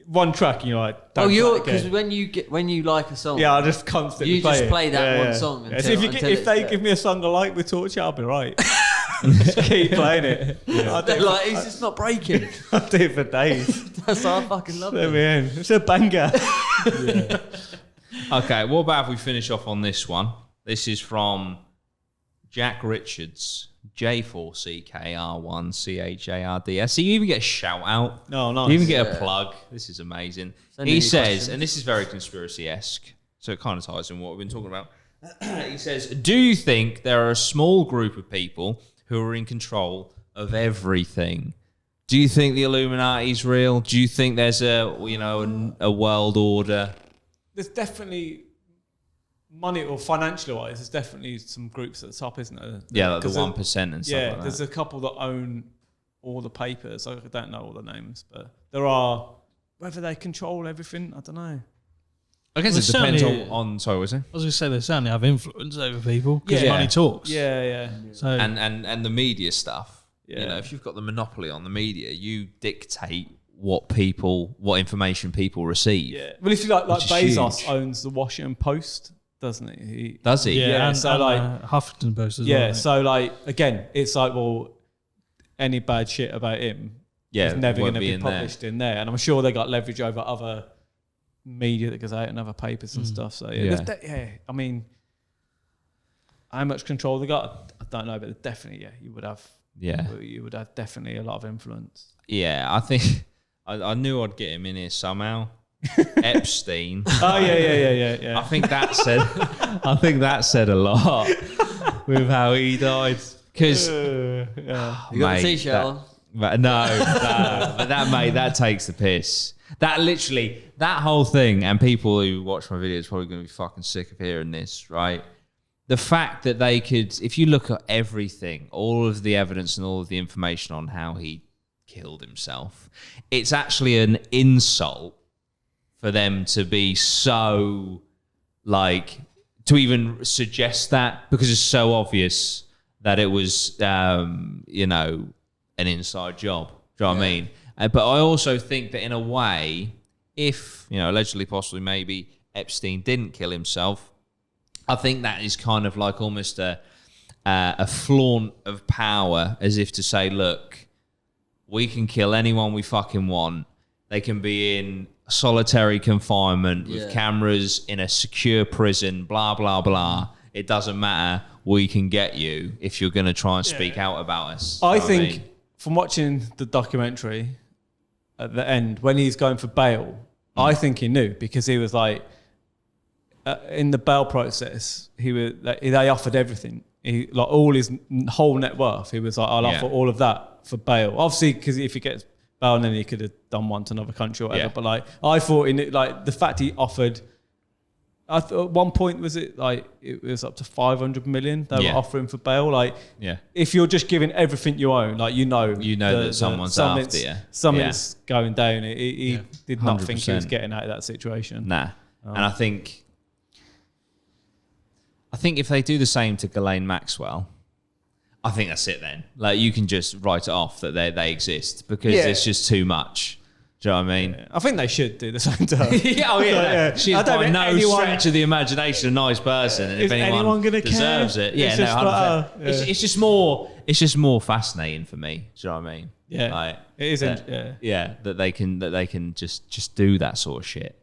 one track and you're like, because when you like a song, I just constantly play that one song. So if they give me a song I like with Torture, I'll be right. Just keep playing it. Like he's just not breaking. I'll do it for days. That's why I fucking love it. It's a banger. Okay, what about if we finish off on this one? This is from Jack Richards, J4CKR1CHARD. So you even get a shout out. No, nice. You even get a plug. This is amazing. He says, and this is very conspiracy-esque, so it kind of ties in what we've been talking about. He says, do you think there are a small group of people who are in control of everything? Do you think the Illuminati's real? Do you think there's a world order? There's definitely money or financially wise, there's definitely some groups at the top, isn't there? Yeah, like the 1% and stuff like that. Yeah, there's a couple that own all the papers. I don't know all the names, but there are. Whether they control everything, I don't know. I guess it depends on. Sorry, what was it? I was going to say they certainly have influence over people because money talks. Yeah. So and the media stuff. Yeah. You know, if you've got the monopoly on the media, you dictate what information people receive. Yeah. Well, if you like Bezos owns the Washington Post, doesn't he? Does he? Yeah. And so like Huffington Post as well. Yeah. So like again, it's like any bad shit about him is never going to be published in there, and I'm sure they got leverage over other media that goes out in other papers and stuff. So I mean, how much control they got, I don't know, but definitely, you would have. Yeah, you would have definitely a lot of influence. Yeah, I think I knew I'd get him in here somehow. Epstein. Oh yeah. I think that said a lot with how he died. Because you got the t-shirt on. But that takes the piss. That whole thing, and people who watch my videos are probably going to be fucking sick of hearing this, right? The fact that they could, if you look at everything, all of the evidence and all of the information on how he killed himself, it's actually an insult for them to be so, to even suggest that, because it's so obvious that it was, an inside job. Do you know what I mean? But I also think that in a way, if, allegedly, possibly, maybe Epstein didn't kill himself, I think that is kind of like almost a flaunt of power, as if to say, look, we can kill anyone we fucking want. They can be in solitary confinement with cameras in a secure prison, blah, blah, blah. It doesn't matter. We can get you if you're going to try and speak out about us. I think from watching the documentary at the end, when he's going for bail, I think he knew, because he was like, in the bail process, they offered everything. He, like, all his whole net worth. He was like, I'll offer all of that for bail. Obviously, because if he gets bail, then he could have done one to another country or whatever. Yeah. But like, I thought like the fact he offered, I thought at one point it was up to 500 million they were offering for bail. Like, if you're just giving everything you own, like that someone's after you. Something's going down. He did not 100%. think he was getting out of that situation. Nah. And I think if they do the same to Ghislaine Maxwell, I think that's it then. Like, you can just write it off that they exist, because it's just too much. Do you know what I mean? Yeah. I think they should do the same to her. She's by no stretch of the imagination a nice person. And if anyone gonna deserves care? it, yeah, It's no, just 100%. like, It's just more fascinating for me. Do you know what I mean? Yeah, like, it is. That they can just do that sort of shit.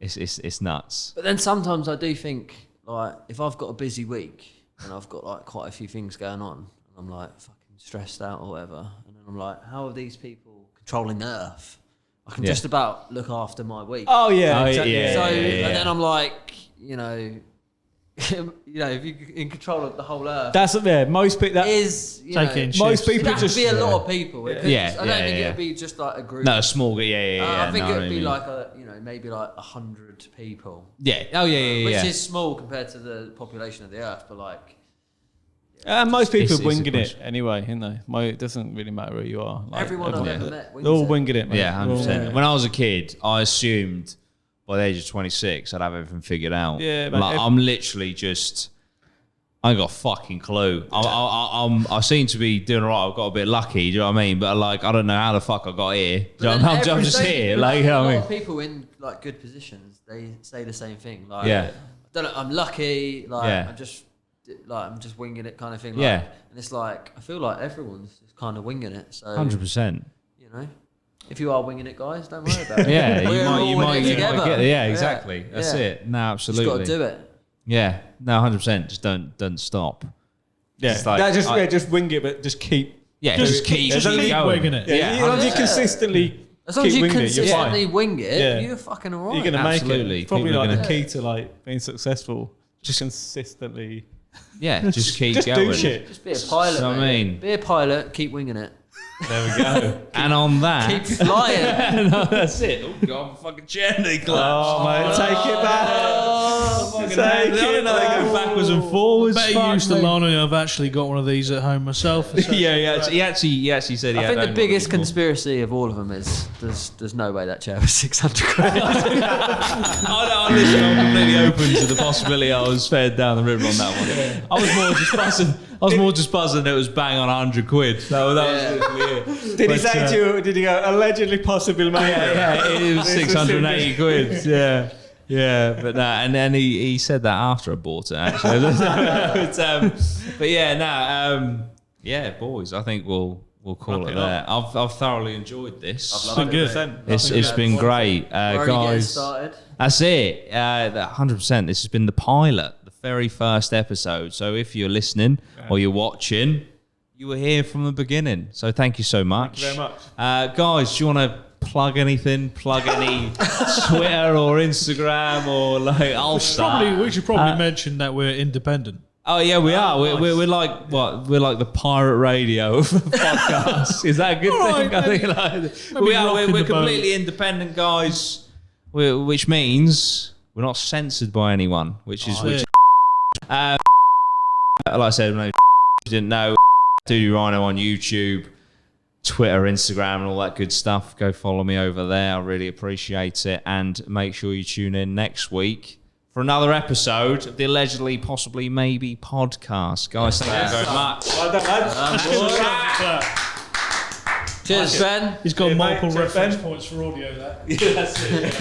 It's nuts. But then sometimes I do think, like, if I've got a busy week and I've got like quite a few things going on, and I'm like fucking stressed out or whatever, and then I'm like, how are these people controlling the earth? I can just about look after my week. Oh yeah, exactly. And then I'm like, you know, if you're in control of the whole earth, that's most people. That is most people it'd just be a lot of people. I don't think yeah. it'd be just like a group. No, a small. I think no, it'd be like maybe like 100 people. Yeah. Oh yeah. Which is small compared to the population of the earth, but like. Most people are winging it anyway, isn't they? It doesn't really matter who you are. Like, everyone I've ever met, they're all winging it, mate. Yeah, 100%. When I was a kid, I assumed by the age of 26 I'd have everything figured out. Yeah, like, I'm literally just, I ain't got a fucking clue. I seem to be doing all right. I've got a bit lucky, do you know what I mean? But like, I don't know how the fuck I got here. I'm just here. Like, you know what I mean? A lot of people in like good positions, they say the same thing. Like, I don't know, I'm lucky. Like, I'm just winging it, kind of thing. Like, and it's like, I feel like everyone's just kind of winging it. So 100%. You know, if you are winging it, guys, don't worry about it. you might get together. Yeah, exactly. That's it. No, absolutely. Just got to do it. Yeah, no, 100%. Just don't stop. Yeah, just wing it, but just keep. Yeah, just keep going. Winging it. Yeah, as long as you consistently. As long as you consistently wing it, you're fucking alright. You're gonna make it. Absolutely. Probably like the key to like being successful. Just consistently. Yeah, just keep just going. Do shit. Just be a pilot. So, I mean, be a pilot. Keep winging it. There we go. And on that, keep flying. no, that's it. Oh god, fucking gently collapse. Oh mate, take it back. I don't know. They go backwards and forwards. Better use the line. I've actually got one of these at home myself. Yeah, he actually said he I had. think the biggest conspiracy of all of them is there's no way that chair was 600 quid. I'm completely open to the possibility I was fed down the river on that one. Yeah. I was more just buzzing that it was bang on 100 quid. That was literally it. Did he say to you, did he go, allegedly, possibly, mate? Yeah, it was 680 quid. Yeah, but no, and then he said that after I bought it, actually. But yeah, boys, I think we'll call it there. I've thoroughly enjoyed this. I've loved it. 100%. It's been great, guys. That's it. 100%. This has been the pilot, the very first episode. So if you're listening or you're watching, you were here from the beginning. So thank you so much. Thank you very much. Guys, do you want to plug anything? Plug any Twitter or Instagram or like? I'll start. We should probably mention that we're independent. Oh yeah, we are. We're like what? We're like the pirate radio of podcasts. Is that a good thing? Right, I think we are. We're completely independent guys, which means we're not censored by anyone. Which is like I said, no, you didn't know. Do Rhino on YouTube, Twitter, Instagram, and all that good stuff. Go follow me over there. I really appreciate it, and make sure you tune in next week for another episode of the Allegedly, Possibly, Maybe podcast. Guys, thank you very much. Cheers, Ben. He's got multiple reference points for audio there. Yeah, that's it.